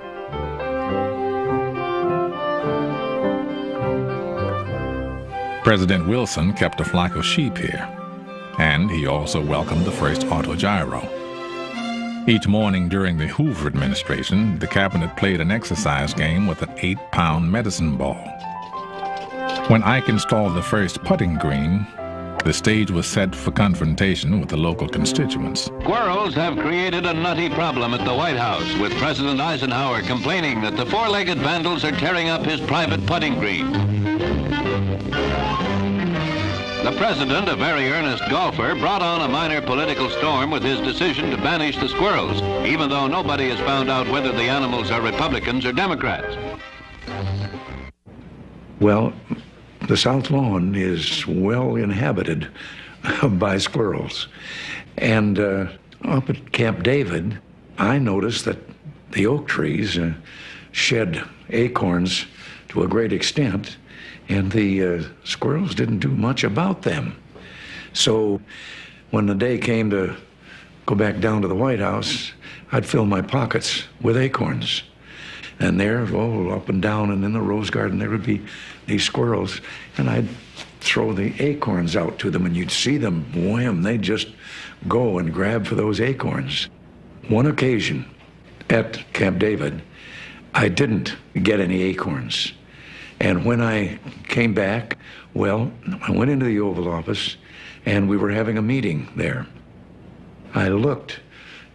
S3: President Wilson kept a flock of sheep here, and he also welcomed the first autogyro. Each morning during the Hoover administration, the cabinet played an exercise game with an 8-pound medicine ball. When Ike installed the first putting green, the stage was set for confrontation with the local constituents.
S7: Squirrels have created a nutty problem at the White House, with President Eisenhower complaining that the four-legged vandals are tearing up his private putting green. The president, a very earnest golfer, brought on a minor political storm with his decision to banish the squirrels, even though nobody has found out whether the animals are Republicans or Democrats.
S16: Well, the South Lawn is well inhabited by squirrels. And up at Camp David, I noticed that the oak trees shed acorns to a great extent. and the squirrels didn't do much about them. So when the day came to go back down to the White House, I'd fill my pockets with acorns. And there, up and down, and in the rose garden, there would be these squirrels, and I'd throw the acorns out to them, and you'd see them, wham, they'd just go and grab for those acorns. One occasion at Camp David, I didn't get any acorns. And when I came back, well, I went into the Oval Office, and we were having a meeting there. I looked,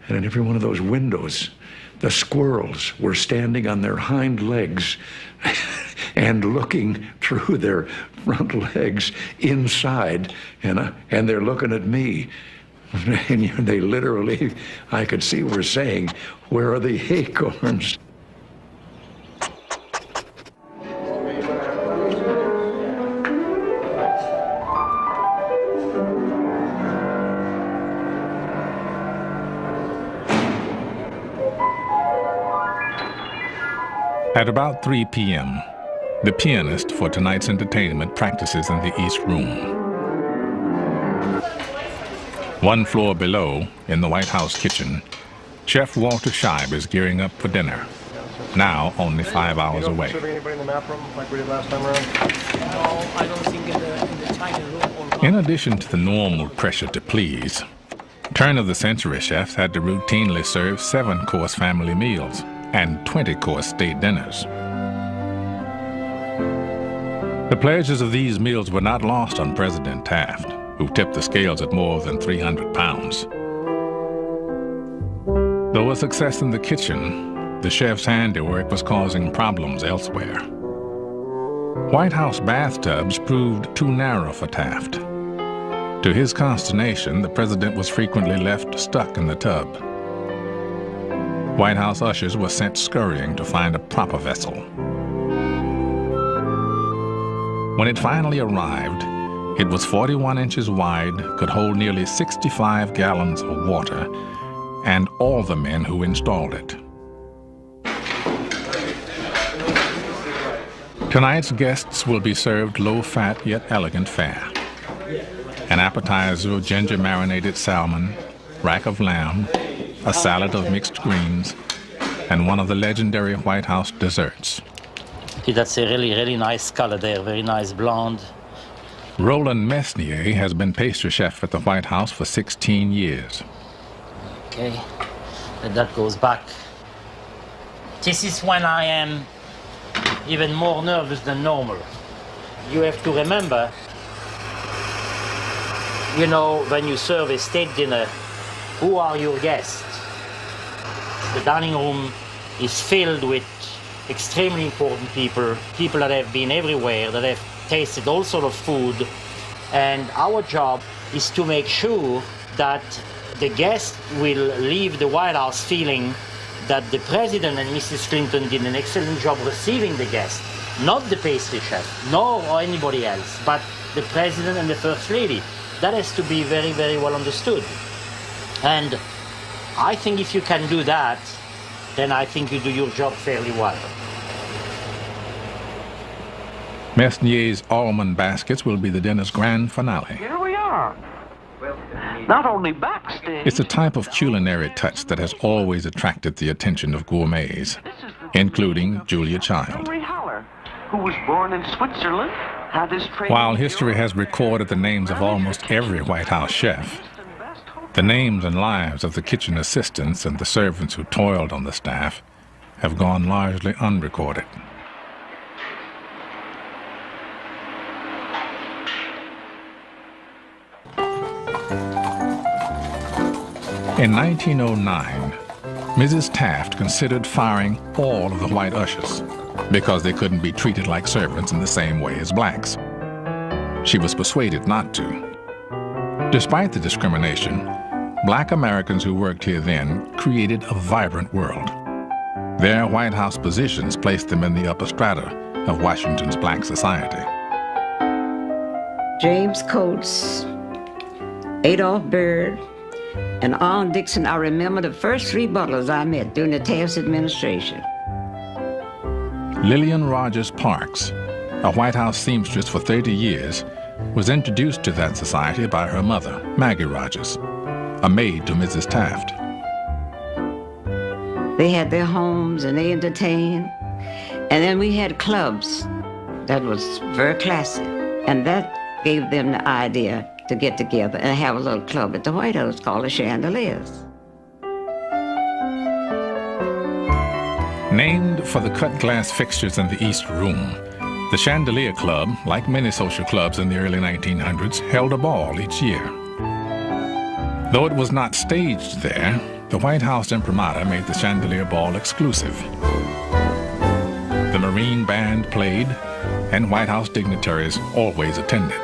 S16: and in every one of those windows, the squirrels were standing on their hind legs and looking through their front legs inside, and they're looking at me. And they literally, I could see, were saying, "Where are the acorns?"
S3: At about 3 p.m., the pianist for tonight's entertainment practices in the East Room. One floor below, in the White House kitchen, Chef Walter Scheib is gearing up for dinner, now only 5 hours away.
S11: Serving anybody in the map room like we did last time around?
S2: No, I don't think in the dining room.
S3: In addition to the normal pressure to please, turn-of-the-century chefs had to routinely serve 7-course family meals and 20-course state dinners. The pleasures of these meals were not lost on President Taft, who tipped the scales at more than 300 pounds. Though a success in the kitchen, the chef's handiwork was causing problems elsewhere. White House bathtubs proved too narrow for Taft. To his consternation, the president was frequently left stuck in the tub. White House ushers were sent scurrying to find a proper vessel. When it finally arrived, it was 41 inches wide, could hold nearly 65 gallons of water, and all the men who installed it. Tonight's guests will be served low-fat yet elegant fare. An appetizer of ginger-marinated salmon, rack of lamb, a salad of mixed greens, and one of the legendary White House desserts.
S13: That's a really nice color there, very nice blonde.
S3: Roland Messnier has been pastry chef at the White House for 16 years.
S13: Okay, and that goes back. This is when I am even more nervous than normal. You have to remember, you know, when you serve a state dinner, who are your guests? The dining room is filled with extremely important people, people that have been everywhere, that have tasted all sorts of food. And our job is to make sure that the guests will leave the White House feeling that the President and Mrs. Clinton did an excellent job receiving the guests. Not the pastry chef, nor anybody else, but the President and the First Lady. That has to be very, very well understood. And I think if you can do that, then I think you do your job fairly well.
S3: Messnier's almond baskets will be the dinner's grand finale.
S14: Here we are. Not only backstage.
S3: It's a type of culinary touch that has always attracted the attention of gourmets, including Julia Child.
S14: Henry Haller, who was born in Switzerland, had his training.
S3: While history has recorded the names of almost every White House chef, the names and lives of the kitchen assistants and the servants who toiled on the staff have gone largely unrecorded. In 1909, Mrs. Taft considered firing all of the white ushers because they couldn't be treated like servants in the same way as blacks. She was persuaded not to. Despite the discrimination, black Americans who worked here then created a vibrant world. Their White House positions placed them in the upper strata of Washington's black society.
S21: James Coates, Adolph Byrd, and Arnold Dixon. I remember the first 3 butlers I met during the Taft administration.
S3: Lillian Rogers Parks, a White House seamstress for 30 years, was introduced to that society by her mother, Maggie Rogers, a maid to Mrs. Taft.
S21: They had their homes and they entertained. And then we had clubs that was very classy. And that gave them the idea to get together and have a little club at the White House called the Chandeliers.
S3: Named for the cut glass fixtures in the East Room, the Chandelier Club, like many social clubs in the early 1900s, held a ball each year. Though it was not staged there, the White House imprimatur made the Chandelier Ball exclusive. The Marine Band played, and White House dignitaries always attended.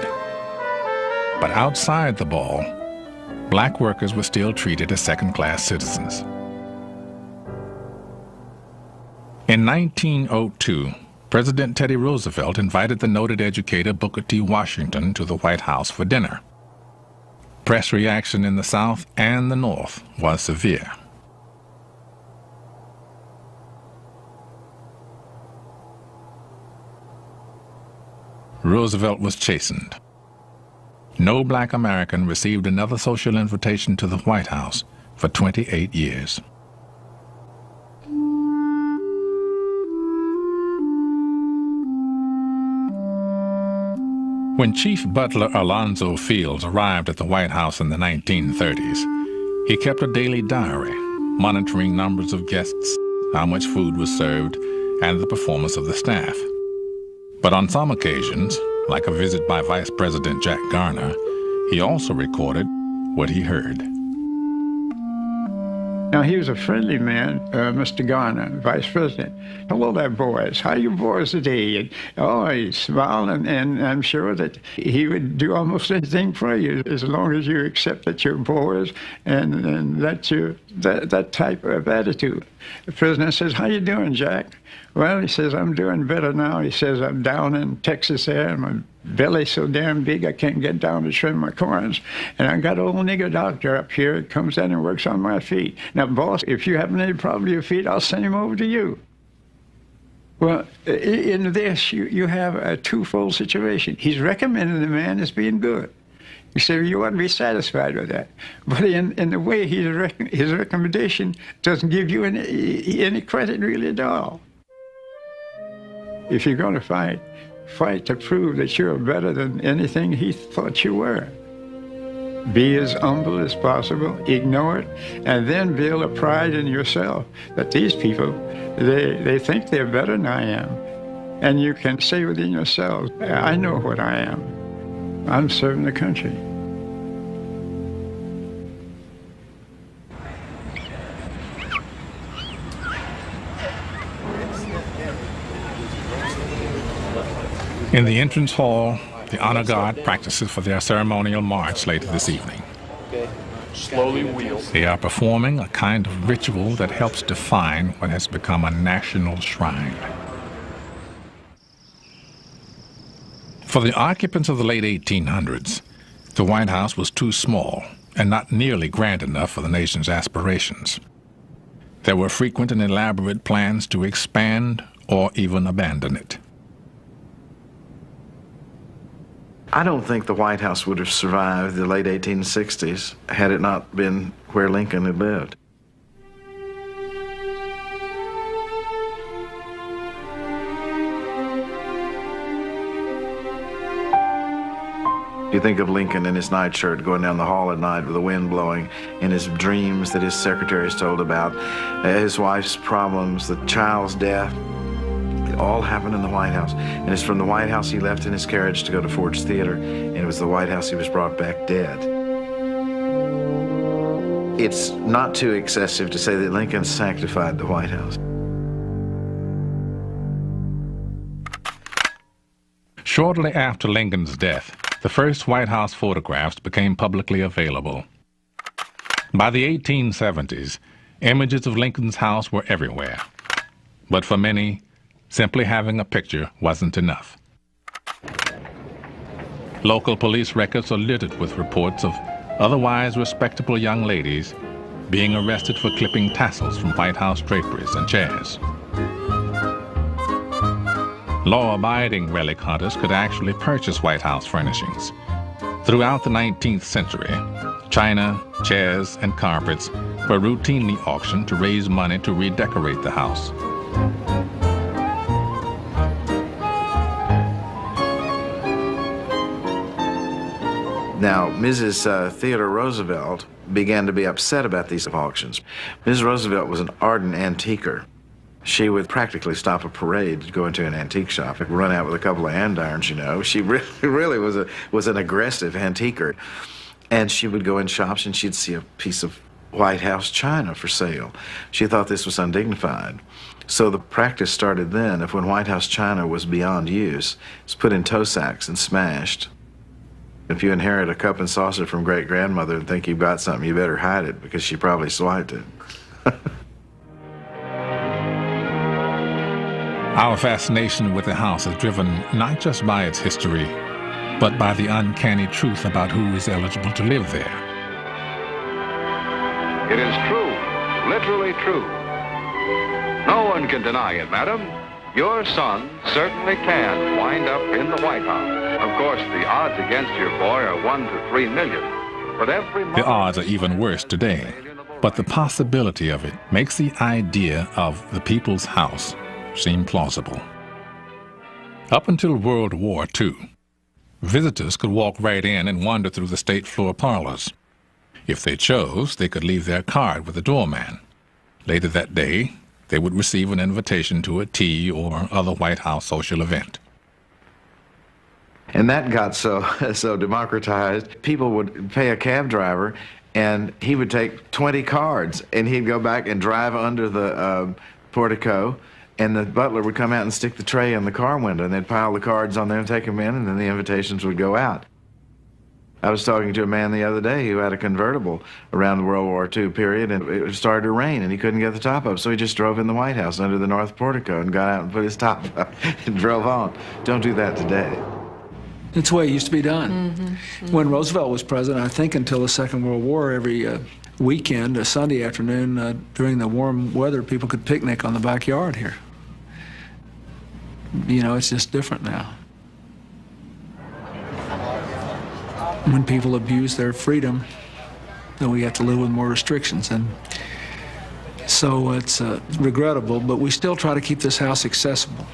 S3: But outside the ball, black workers were still treated as second-class citizens. In 1902, President Teddy Roosevelt invited the noted educator Booker T. Washington to the White House for dinner. Press reaction in the South and the North was severe. Roosevelt was chastened. No black American received another social invitation to the White House for 28 years. When Chief Butler Alonzo Fields arrived at the White House in the 1930s, he kept a daily diary, monitoring numbers of guests, how much food was served, and the performance of the staff. But on some occasions, like a visit by Vice President Jack Garner, he also recorded what he heard.
S26: Now, he was a friendly man, Mr. Garner, Vice President. Hello there, boys. How are you boys today? And, oh, he smiled, and I'm sure that he would do almost anything for you as long as you accept that you're boys and that type of attitude. The President says, how you doing, Jack? Well, he says, I'm doing better now. He says, I'm down in Texas there, and my belly's so damn big I can't get down to trim my corns. And I got an old nigger doctor up here that comes in and works on my feet. Now, boss, if you have any problem with your feet, I'll send him over to you. Well, in this, you have a twofold situation. He's recommending the man as being good. You say you ought to be satisfied with that. But in the way his recommendation doesn't give you any credit really at all. If you're going to fight to prove that you're better than anything he thought you were. Be as humble as possible, ignore it, and then build a pride in yourself that these people, they think they're better than I am. And you can say within yourself, I know what I am. I'm serving the country.
S3: In the entrance hall, the honor guard practices for their ceremonial march later this evening.
S11: Okay. Slowly wheel.
S3: They are performing a kind of ritual that helps define what has become a national shrine. For the occupants of the late 1800s, the White House was too small and not nearly grand enough for the nation's aspirations. There were frequent and elaborate plans to expand or even abandon it.
S17: I don't think the White House would have survived the late 1860s had it not been where Lincoln had lived. You think of Lincoln in his nightshirt going down the hall at night with the wind blowing, in his dreams that his secretaries told about, his wife's problems, the child's death. It all happened in the White House. And it's from the White House he left in his carriage to go to Ford's Theater, and it was the White House he was brought back dead. It's not too excessive to say that Lincoln sanctified the White House.
S3: Shortly after Lincoln's death, the first White House photographs became publicly available. By the 1870s, images of Lincoln's house were everywhere. But for many, simply having a picture wasn't enough. Local police records are littered with reports of otherwise respectable young ladies being arrested for clipping tassels from White House draperies and chairs. Law-abiding relic hunters could actually purchase White House furnishings. Throughout the 19th century, china, chairs, and carpets were routinely auctioned to raise money to redecorate the house.
S17: Now, Mrs. Theodore Roosevelt began to be upset about these auctions. Mrs. Roosevelt was an ardent antiquer. She would practically stop a parade to go into an antique shop and run out with a couple of andirons, you know. She really was an aggressive antiquer. And she would go in shops and she'd see a piece of White House china for sale. She thought this was undignified. So the practice started then of when White House china was beyond use, it was put in tow sacks and smashed. If you inherit a cup and saucer from great-grandmother and think you've got something, you better hide it because she probably swiped it.
S3: Our fascination with the house is driven not just by its history, but by the uncanny truth about who is eligible to live there.
S4: It is true, literally true. No one can deny it, madam. Your son certainly can wind up in the White House. Of course, the odds against your boy are 1 to 3 million. But every
S3: The odds are even worse today, but the possibility of it makes the idea of the people's house seem plausible. Up until World War II, visitors could walk right in and wander through the state floor parlors. If they chose, they could leave their card with the doorman. Later that day, they would receive an invitation to a tea or other White House social event.
S17: And that got so democratized, people would pay a cab driver and he would take 20 cards and he'd go back and drive under the portico, and the butler would come out and stick the tray in the car window and they'd pile the cards on there and take them in, and then the invitations would go out. I was talking to a man the other day who had a convertible around the World War II period, and it started to rain and he couldn't get the top up, so he just drove in the White House under the north portico and got out and put his top up and drove on. Don't do that today.
S1: It's the way it used to be done. When Roosevelt was president, I think until the Second World War, every weekend, a Sunday afternoon, during the warm weather, people could picnic on the backyard here. You know, it's just different now. When people abuse their freedom, then we have to live with more restrictions. And so it's regrettable, but we still try to keep this house accessible.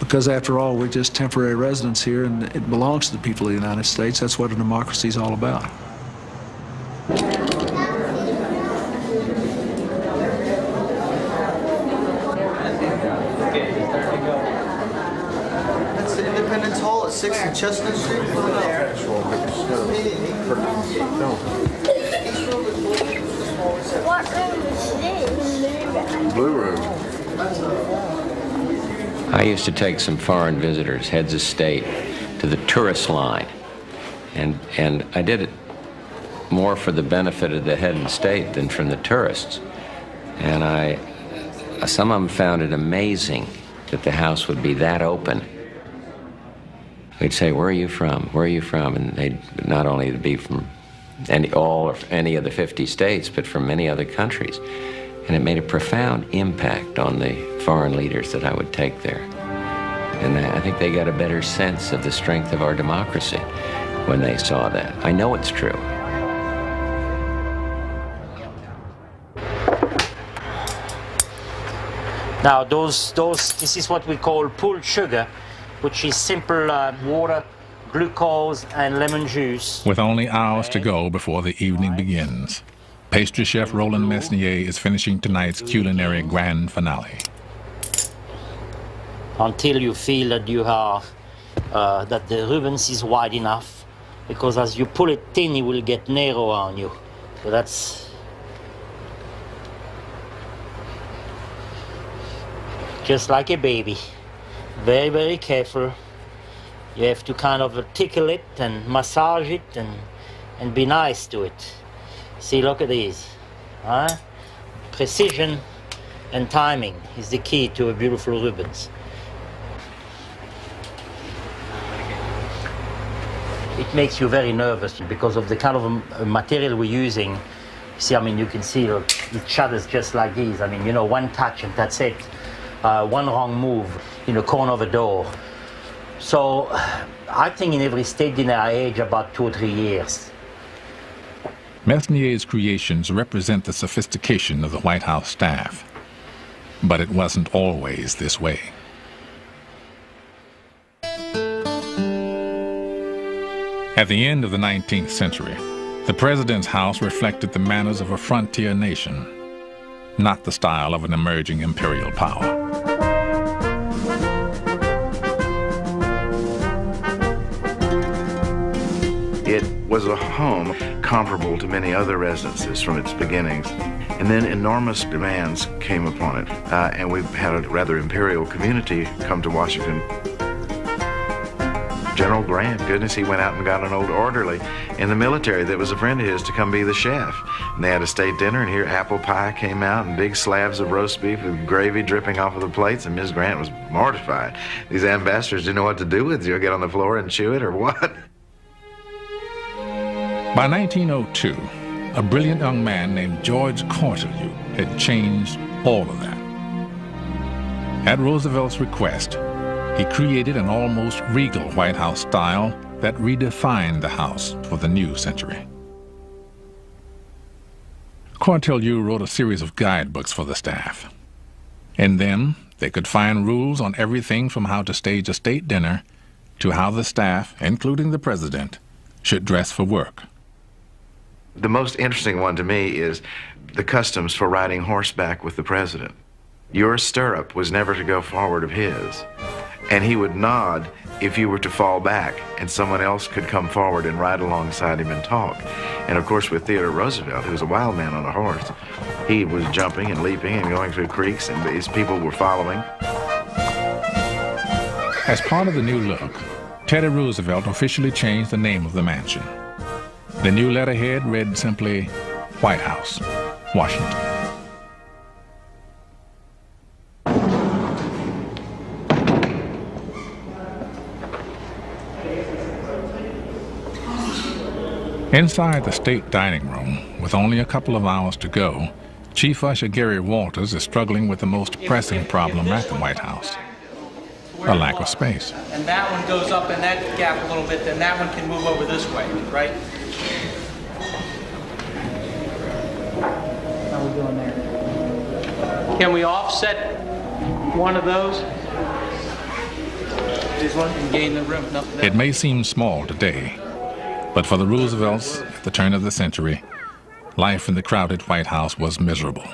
S1: Because after all, we're just temporary residents here, and it belongs to the people of the United States. That's what a democracy is all about.
S12: That's the Independence Hall at 6th and Chestnut Street.
S18: What room is this?
S17: Blue room.
S23: I used to take some foreign visitors, heads of state, to the tourist line. And I did it more for the benefit of the head of state than from the tourists. And some of them found it amazing that the house would be that open. We'd say, "Where are you from? Where are you from?" And they'd not only be from any of the 50 states, but from many other countries. And it made a profound impact on the foreign leaders that I would take there. And I think they got a better sense of the strength of our democracy when they saw that. I know it's true.
S13: Now, this is what we call pulled sugar, which is simple water, glucose, and lemon juice.
S3: With only hours to go before the evening begins, pastry chef Roland Mesnier is finishing tonight's culinary grand finale.
S13: Until you feel that you are, that the Rubens is wide enough, because as you pull it thin, it will get narrow on you. So that's just like a baby. Very, very careful. You have to kind of tickle it and massage it and be nice to it. See, look at these. Precision and timing is the key to a beautiful Rubens. It makes you very nervous because of the kind of material we're using. See, I mean, you can see it shudders just like these. I mean, you know, one touch and that's it. One wrong move. in the corner of a door. So I think in every state dinner I age about 2 or 3 years.
S3: Mesnier's creations represent the sophistication of the White House staff. But it wasn't always this way. At the end of the 19th century, the president's house reflected the manners of a frontier nation, not the style of an emerging imperial power.
S17: It was a home comparable to many other residences from its beginnings. And then enormous demands came upon it, and we've had a rather imperial community come to Washington. General Grant, goodness, he went out and got an old orderly in the military that was a friend of his to come be the chef. And they had a state dinner, and here apple pie came out and big slabs of roast beef with gravy dripping off of the plates, and Miss Grant was mortified. These ambassadors didn't know what to do with it. You'll get on the floor and chew it or what?
S3: By 1902, a brilliant young man named George Cortelyou had changed all of that. At Roosevelt's request, he created an almost regal White House style that redefined the house for the new century. Cortelyou wrote a series of guidebooks for the staff. In them, they could find rules on everything from how to stage a state dinner to how the staff, including the president, should dress for work.
S17: The most interesting one to me is the customs for riding horseback with the president. Your stirrup was never to go forward of his, and he would nod if you were to fall back, and someone else could come forward and ride alongside him and talk. And of course with Theodore Roosevelt, who was a wild man on a horse, he was jumping and leaping and going through creeks, and his people were following.
S3: As part of the new look, Teddy Roosevelt officially changed the name of the mansion. The new letterhead read simply, White House, Washington. Inside the state dining room, with only a couple of hours to go, Chief Usher Gary Walters is struggling with the most pressing problem at the White House, a lack of space.
S5: And that one goes up in that gap a little bit, then that one can move over this way, right? How are we doing there? Can we offset one of those? This one and gain the room. No,
S3: It may seem small today, but for the Roosevelts at the turn of the century, life in the crowded White House was miserable.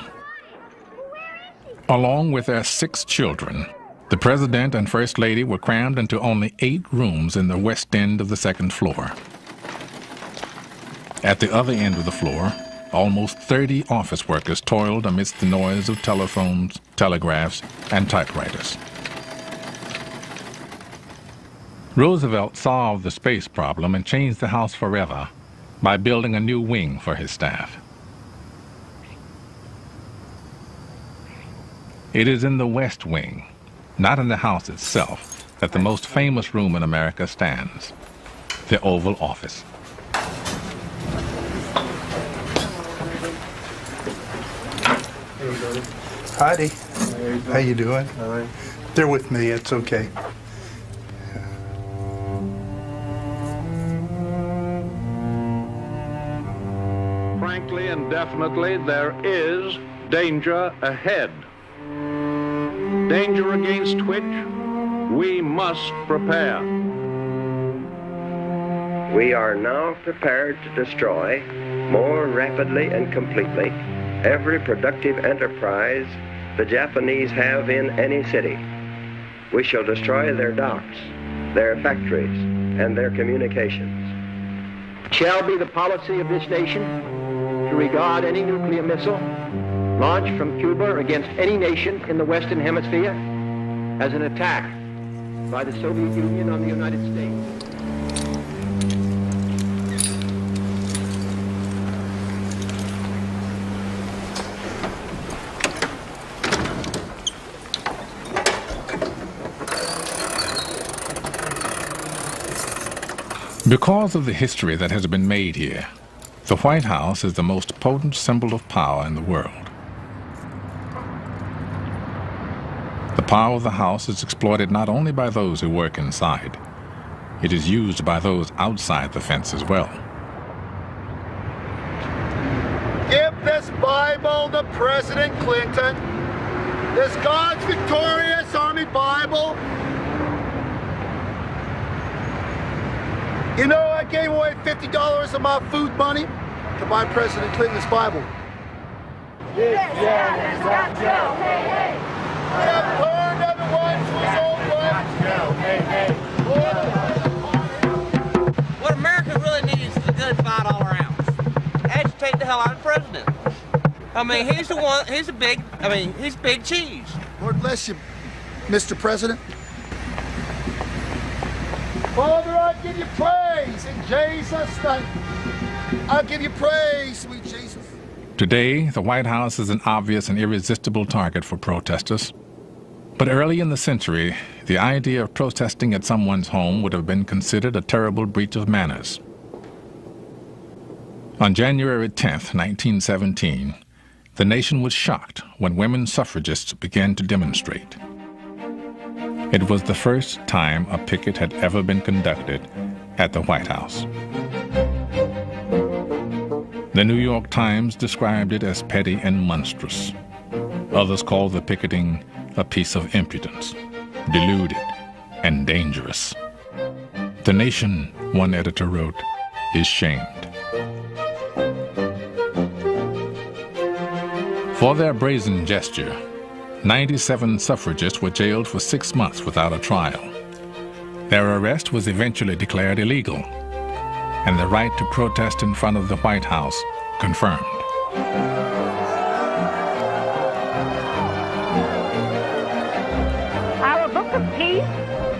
S3: Along with their 6 children, the President and First Lady were crammed into only 8 rooms in the west end of the 2nd floor. At the other end of the floor, almost 30 office workers toiled amidst the noise of telephones, telegraphs, and typewriters. Roosevelt solved the space problem and changed the house forever by building a new wing for his staff. It is in the West Wing, not in the house itself, that the most famous room in America stands, the Oval Office.
S15: Heidi, how you doing? All right. They're with me, it's okay.
S19: Frankly and definitely, there is danger ahead. Danger against which we must prepare.
S20: We are now prepared to destroy more rapidly and completely every productive enterprise the Japanese have in any city. We shall destroy their docks, their factories, and their communications.
S5: It shall be the policy of this nation to regard any nuclear missile launched from Cuba against any nation in the Western Hemisphere as an attack by the Soviet Union on the United States.
S3: Because of the history that has been made here, the White House is the most potent symbol of power in the world. The power of the House is exploited not only by those who work inside, it is used by those outside the fence as well.
S6: Give this Bible to President Clinton, this God's Victorious Army Bible. You know, I gave away $50 of my food money to buy President Clinton's Bible. This has got to go. Hey, hey. I have learned other ones was old ones.
S8: What America really needs is a good fight all around. Agitate the hell out of the president. I mean, he's the one, he's big cheese.
S6: Lord bless you, Mr. President. Father, I give you praise in Jesus' name. I give you praise, sweet Jesus.
S3: Today, the White House is an obvious and irresistible target for protesters. But early in the century, the idea of protesting at someone's home would have been considered a terrible breach of manners. On January 10th, 1917, the nation was shocked when women suffragists began to demonstrate. It was the first time a picket had ever been conducted at the White House. The New York Times described it as petty and monstrous. Others called the picketing a piece of impudence, deluded and dangerous. The nation, one editor wrote, is shamed. For their brazen gesture, 97 suffragists were jailed for 6 months without a trial. Their arrest was eventually declared illegal, and the right to protest in front of the White House confirmed.
S10: Our Book of Peace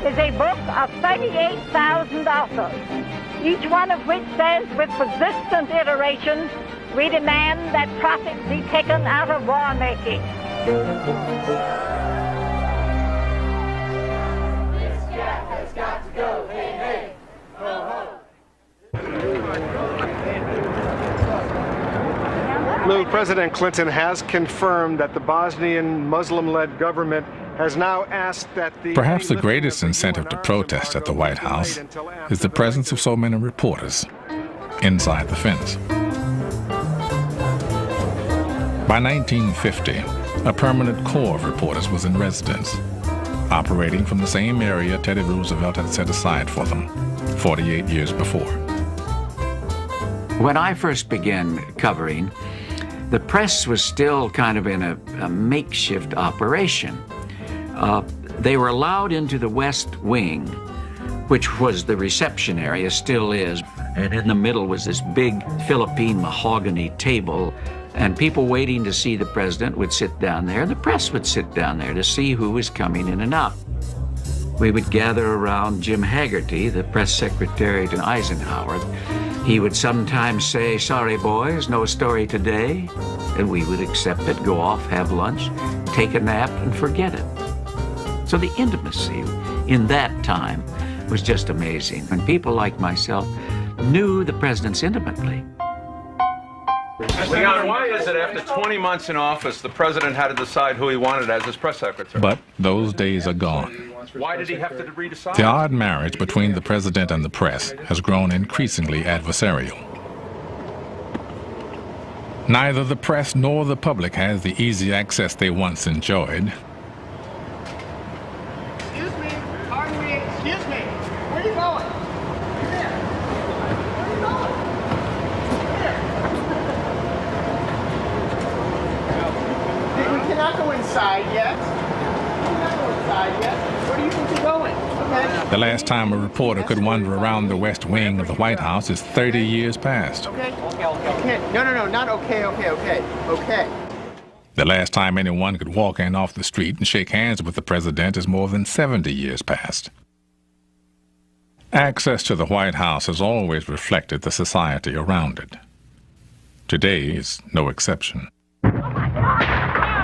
S10: is a book of 38,000 authors, each one of which says with persistent iteration, we demand that profit be taken out of war making.
S6: This gap has got to go. Hey, hey. Ho, ho.
S22: Lou, President Clinton has confirmed that the Bosnian Muslim-led government has now asked that the...
S3: Perhaps the greatest incentive to protest at the White House is the presence of so many reporters inside the fence. By 1950, a permanent corps of reporters was in residence, operating from the same area Teddy Roosevelt had set aside for them 48 years before.
S24: When I first began covering, the press was still kind of in a makeshift operation. They were allowed into the West Wing, which was the reception area, still is, and in the middle was this big Philippine mahogany table, and people waiting to see the president would sit down there, and the press would sit down there to see who was coming in and out. We would gather around Jim Haggerty, the press secretary to Eisenhower. He would sometimes say, "Sorry, boys, no story today," and we would accept it, go off, have lunch, take a nap, and forget it. So the intimacy in that time was just amazing. And people like myself knew the presidents intimately.
S25: Leon, why is it after 20 months in office, the president had to decide who he wanted as his press secretary?
S3: But those days are gone.
S25: Why did he have to redecide?
S3: The odd marriage between the president and the press has grown increasingly adversarial. Neither the press nor the public has the easy access they once enjoyed.
S6: Excuse me. Pardon me. Excuse me. Where are you going? You're there. Where are you going? Here. We cannot go inside yet. We cannot go inside yet. Where do you think you're going? Okay.
S3: The last time a reporter could wander around the West Wing of the White House is 30 years past.
S6: Okay. Okay. No, not okay. Okay.
S3: The last time anyone could walk in off the street and shake hands with the president is more than 70 years past. Access to the White House has always reflected the society around it. Today is no exception.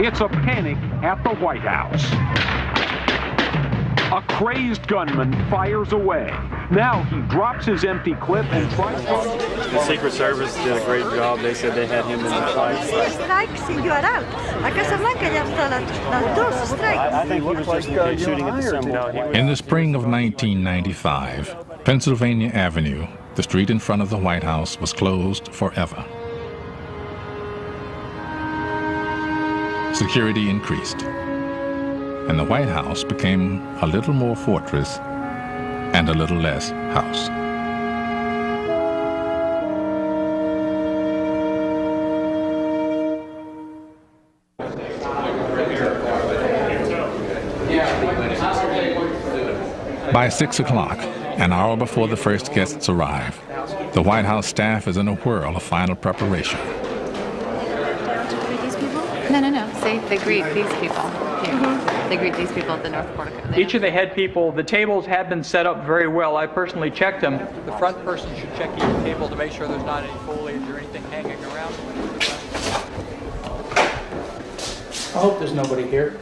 S19: It's a panic at the White House. A crazed gunman fires away. Now he drops his empty clip and tries to...
S11: The Secret Service did a great job. They said they had him in the fight.
S18: Strikes in Guaral. A Casablanca ya están las dos strikes.
S11: I think he was just shooting at the symbol.
S3: In the spring of 1995, Pennsylvania Avenue, the street in front of the White House, was closed forever. Security increased, and the White House became a little more fortress and a little less house. By 6 o'clock, an hour before the first guests arrive, the White House staff is in a whirl of final preparation.
S2: No. They greet these people here. They greet these people at the North Portico.
S7: Each of the head people, the tables have been set up very well. I personally checked them. The front person should check each table to make sure there's not any foliage or anything hanging around. I hope there's nobody here.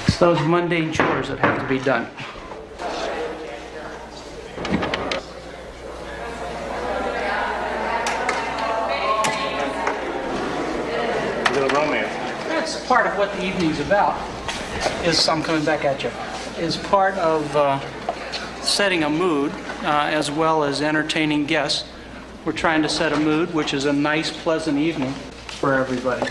S7: It's those mundane chores that have to be done. That's part of what the evening's about. I'm coming back at you. Is part of setting a mood as well as entertaining guests. We're trying to set a mood, which is a nice, pleasant evening for everybody.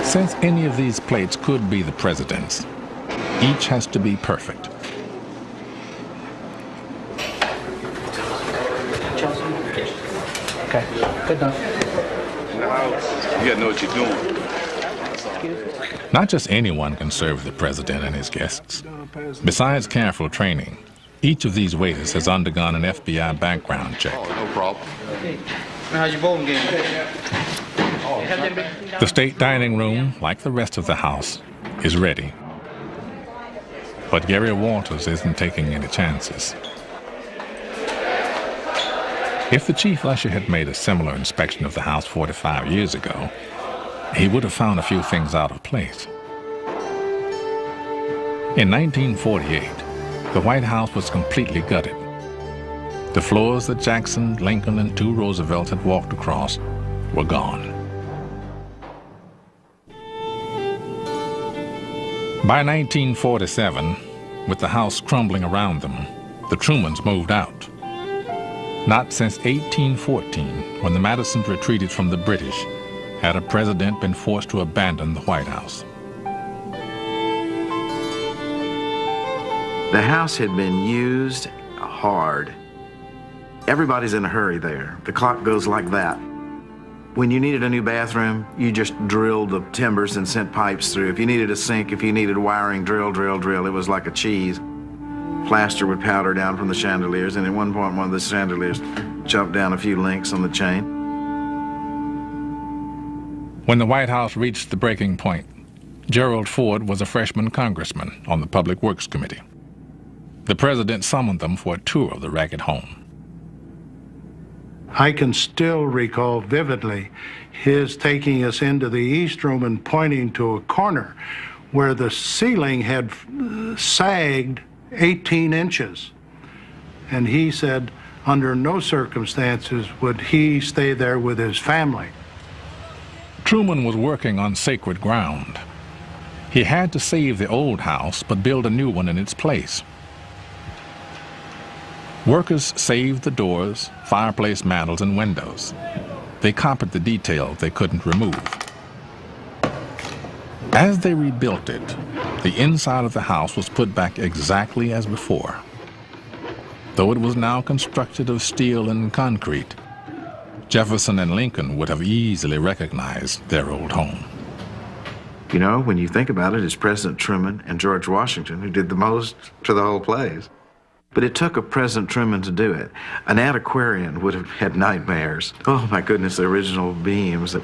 S3: Since any of these plates could be the president's, each has to be perfect.
S7: Okay, good enough.
S11: You gotta know what you're doing.
S3: Not just anyone can serve the president and his guests. Besides careful training, each of these waiters has undergone an FBI background check.
S11: Oh, no problem.
S7: How's your bowling game?
S3: The state dining room, like the rest of the house, is ready. But Gary Walters isn't taking any chances. If the chief usher had made a similar inspection of the house 45 years ago, he would have found a few things out of place. In 1948, the White House was completely gutted. The floors that Jackson, Lincoln, and two Roosevelts had walked across were gone. By 1947, with the house crumbling around them, the Trumans moved out. Not since 1814, when the Madisons retreated from the British, had a president been forced to abandon the White House.
S17: The house had been used hard. Everybody's in a hurry there. The clock goes like that. When you needed a new bathroom, you just drilled the timbers and sent pipes through. If you needed a sink, if you needed wiring, drill. It was like a cheese. Plaster would powder down from the chandeliers, and at one point, one of the chandeliers jumped down a few links on the chain.
S3: When the White House reached the breaking point, Gerald Ford was a freshman congressman on the Public Works Committee. The president summoned them for a tour of the ragged home.
S15: I can still recall vividly his taking us into the East Room and pointing to a corner where the ceiling had sagged 18 inches. And he said, under no circumstances would he stay there with his family.
S3: Truman was working on sacred ground. He had to save the old house, but build a new one in its place. Workers saved the doors, fireplace mantels, and windows. They copied the details they couldn't remove. As they rebuilt it, the inside of the house was put back exactly as before. Though it was now constructed of steel and concrete, Jefferson and Lincoln would have easily recognized their old home.
S17: You know, when you think about it, it's President Truman and George Washington who did the most to the whole place. But it took a President Truman to do it. An antiquarian would have had nightmares. Oh, my goodness, the original beams.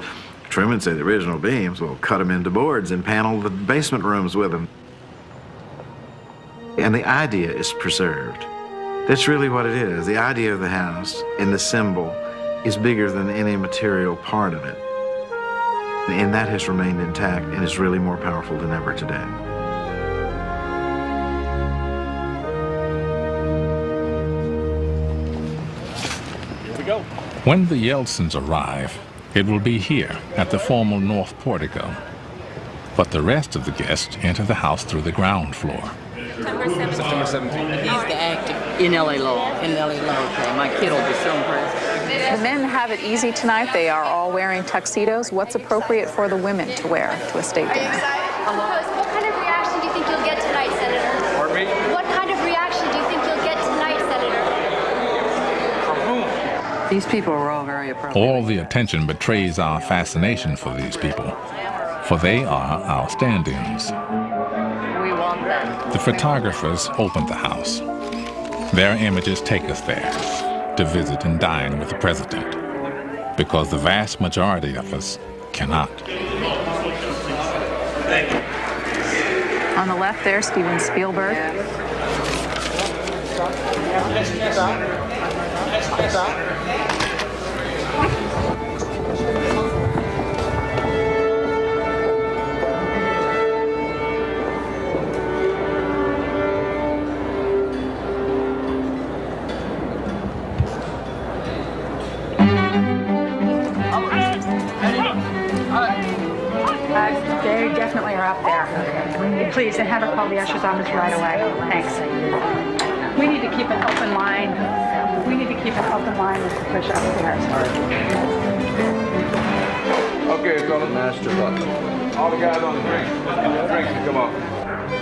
S17: Truman said the original beams, well, cut them into boards and panel the basement rooms with them. And the idea is preserved. That's really what it is. The idea of the house and the symbol is bigger than any material part of it. And that has remained intact and is really more powerful than ever today.
S11: Here we go.
S3: When the Yeltsins arrive, it will be here at the formal north portico. But the rest of the guests enter the house through the ground floor.
S4: September 17th. He's the actor in LA Law. In LA Law, okay. My kid will be so impressed.
S9: The men have it easy tonight. They are all wearing tuxedos. What's appropriate for the women to wear to a state dinner?
S14: What kind of reaction do you think you'll get tonight, Senator?
S25: Pardon me?
S14: What kind of reaction do you think you'll get tonight, Senator?
S25: From whom?
S4: These people are all very appropriate.
S3: All the attention betrays our fascination for these people, for they are our stand-ins.
S9: We want them.
S3: The photographers opened the house. Their images take us there to visit and dine with the president, because the vast majority of us cannot.
S9: On the left there, Steven Spielberg.
S16: They definitely are up there. Please, and have her call the usher's office right away. Thanks. We need to keep an open line. We need to keep an open line with the push upstairs.
S25: Okay, it's on the master butler. All the guys on the drinks can come up.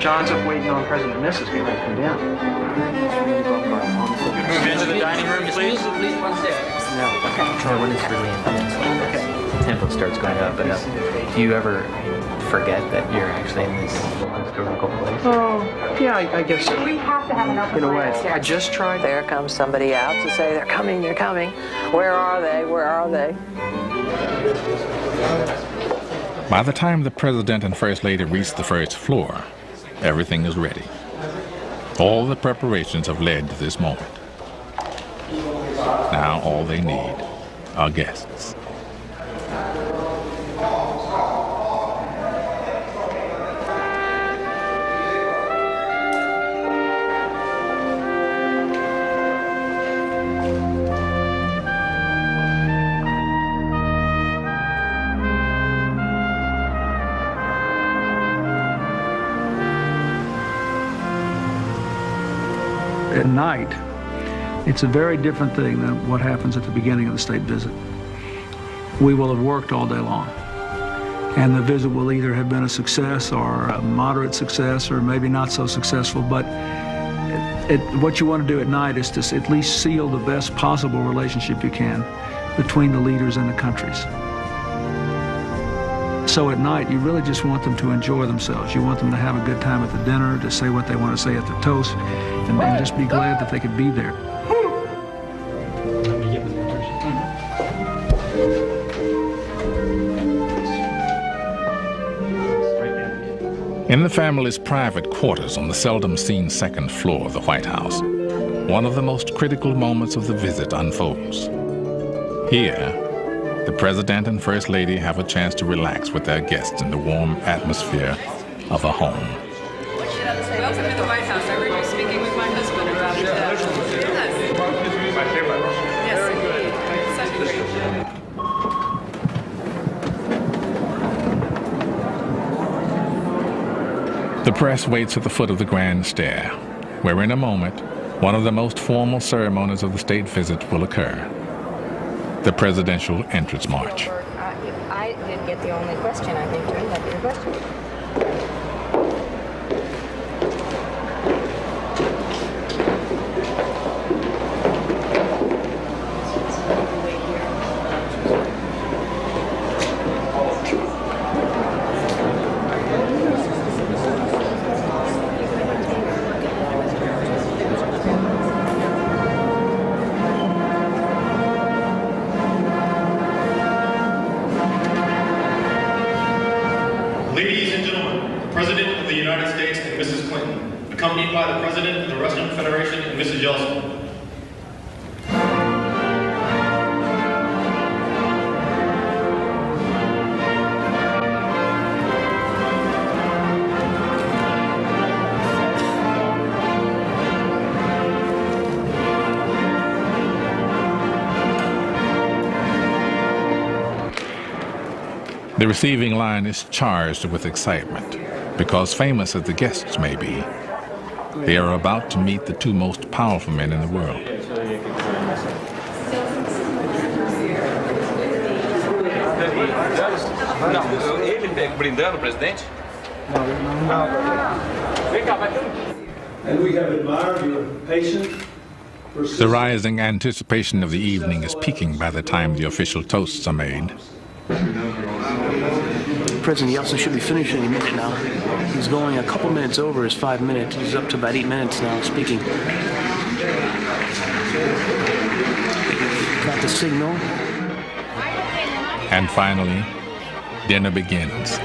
S12: John's up waiting on President and Mrs. Getting ready to come down.
S11: Move into the dining room, please.
S21: Troy, when it's really intense, the tempo starts going up and up. Do you ever forget that you're actually in this historical place?
S12: Oh, yeah, I guess so.
S16: We have to have an open
S12: In a
S16: line
S12: way.
S16: upstairs.
S12: I just tried.
S26: There comes somebody out to say, they're coming, they're coming. Where are they? Where are they?
S3: By the time the president and first lady reach the first floor, everything is ready. All the preparations have led to this moment. Now all they need are guests.
S1: At night, it's a very different thing than what happens at the beginning of the state visit. We will have worked all day long, and the visit will either have been a success or a moderate success or maybe not so successful, but what you want to do at night is to at least seal the best possible relationship you can between the leaders and the countries. So at night, you really just want them to enjoy themselves. You want them to have a good time at the dinner, to say what they want to say at the toast, and just be glad that they could be there.
S3: In the family's private quarters on the seldom seen second floor of the White House, one of the most critical moments of the visit unfolds. Here, the president and first lady have a chance to relax with their guests in the warm atmosphere of a home.
S27: Welcome to the White House. I heard you speaking with my husband about it. Yes, indeed. Such a great show.
S3: The press waits at the foot of the grand stair, where in a moment, one of the most formal ceremonies of the state visit will occur. The presidential entrance march.
S28: I didn't get the only question. I think you got your question.
S29: Ladies and gentlemen,
S5: Mrs. Johnson.
S3: The receiving line is charged with excitement because, famous as the guests may be, they are about to meet the two most powerful men in the world.
S1: And we have admired your patience.
S3: The rising anticipation of the evening is peaking by the time the official toasts are made.
S12: President Yeltsin should be finished any minute now. He's going a couple minutes over his 5 minutes. He's up to about 8 minutes now speaking. Got the signal.
S3: And finally, dinner begins.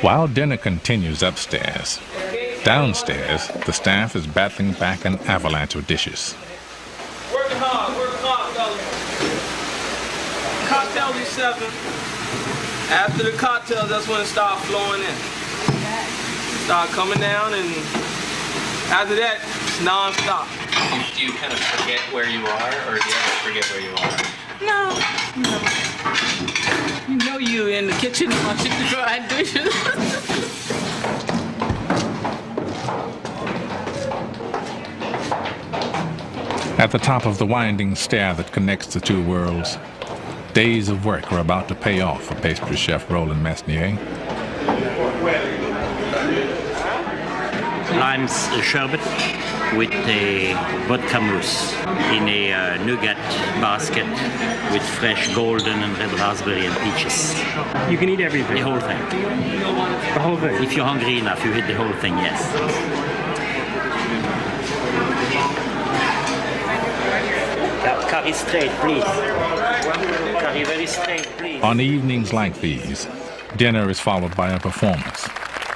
S3: While dinner continues upstairs, downstairs, the staff is battling back an avalanche of dishes.
S8: Working hard, fellas. Cocktails at 7. After the cocktails, that's when it starts flowing in. Start coming down, and after that, it's non-stop.
S21: Do you kind of forget where you are, or do you ever forget where you are?
S4: No. You know you in the kitchen washing the dry dishes.
S3: At the top of the winding stair that connects the two worlds, days of work are about to pay off for pastry chef Roland Mesnier.
S10: Lime's sherbet with a vodka mousse in a nougat basket with fresh golden and red raspberry and peaches.
S12: You can eat everything.
S10: The whole thing.
S12: The whole thing?
S10: If you're hungry enough, you eat the whole thing, yes. Curry straight, please. Curry very straight, please.
S3: On evenings like these, dinner is followed by a performance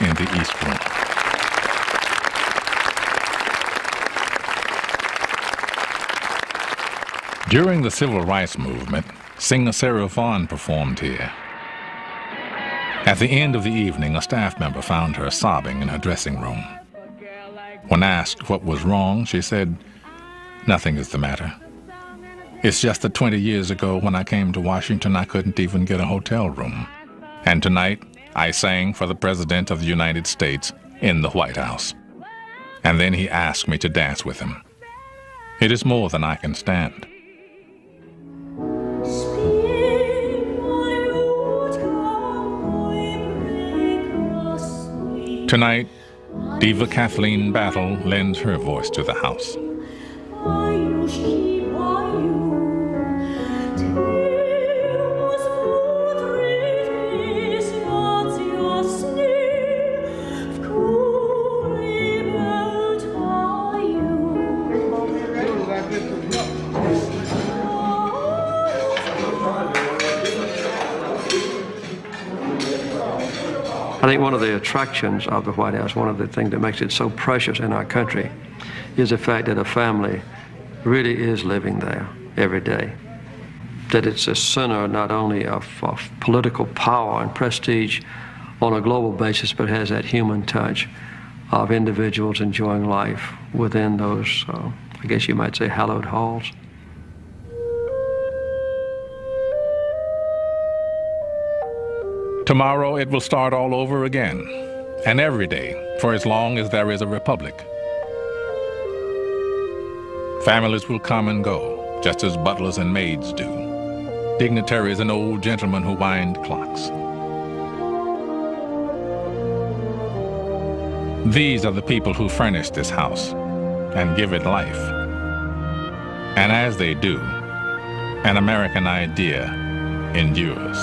S3: in the East Room. During the Civil Rights Movement, singer Sarah Vaughan performed here. At the end of the evening, a staff member found her sobbing in her dressing room. When asked what was wrong, she said, "Nothing is the matter. It's just that 20 years ago when I came to Washington, I couldn't even get a hotel room. And tonight, I sang for the President of the United States in the White House. And then he asked me to dance with him. It is more than I can stand." Tonight, diva Kathleen Battle lends her voice to the house.
S13: I think one of the attractions of the White House, one of the things that makes it so precious in our country, is the fact that a family really is living there every day. That it's a center not only of political power and prestige on a global basis, but has that human touch of individuals enjoying life within those, I guess you might say, hallowed halls.
S3: Tomorrow it will start all over again, and every day, for as long as there is a republic. Families will come and go, just as butlers and maids do. Dignitaries and old gentlemen who wind clocks. These are the people who furnish this house and give it life. And as they do, an American idea endures.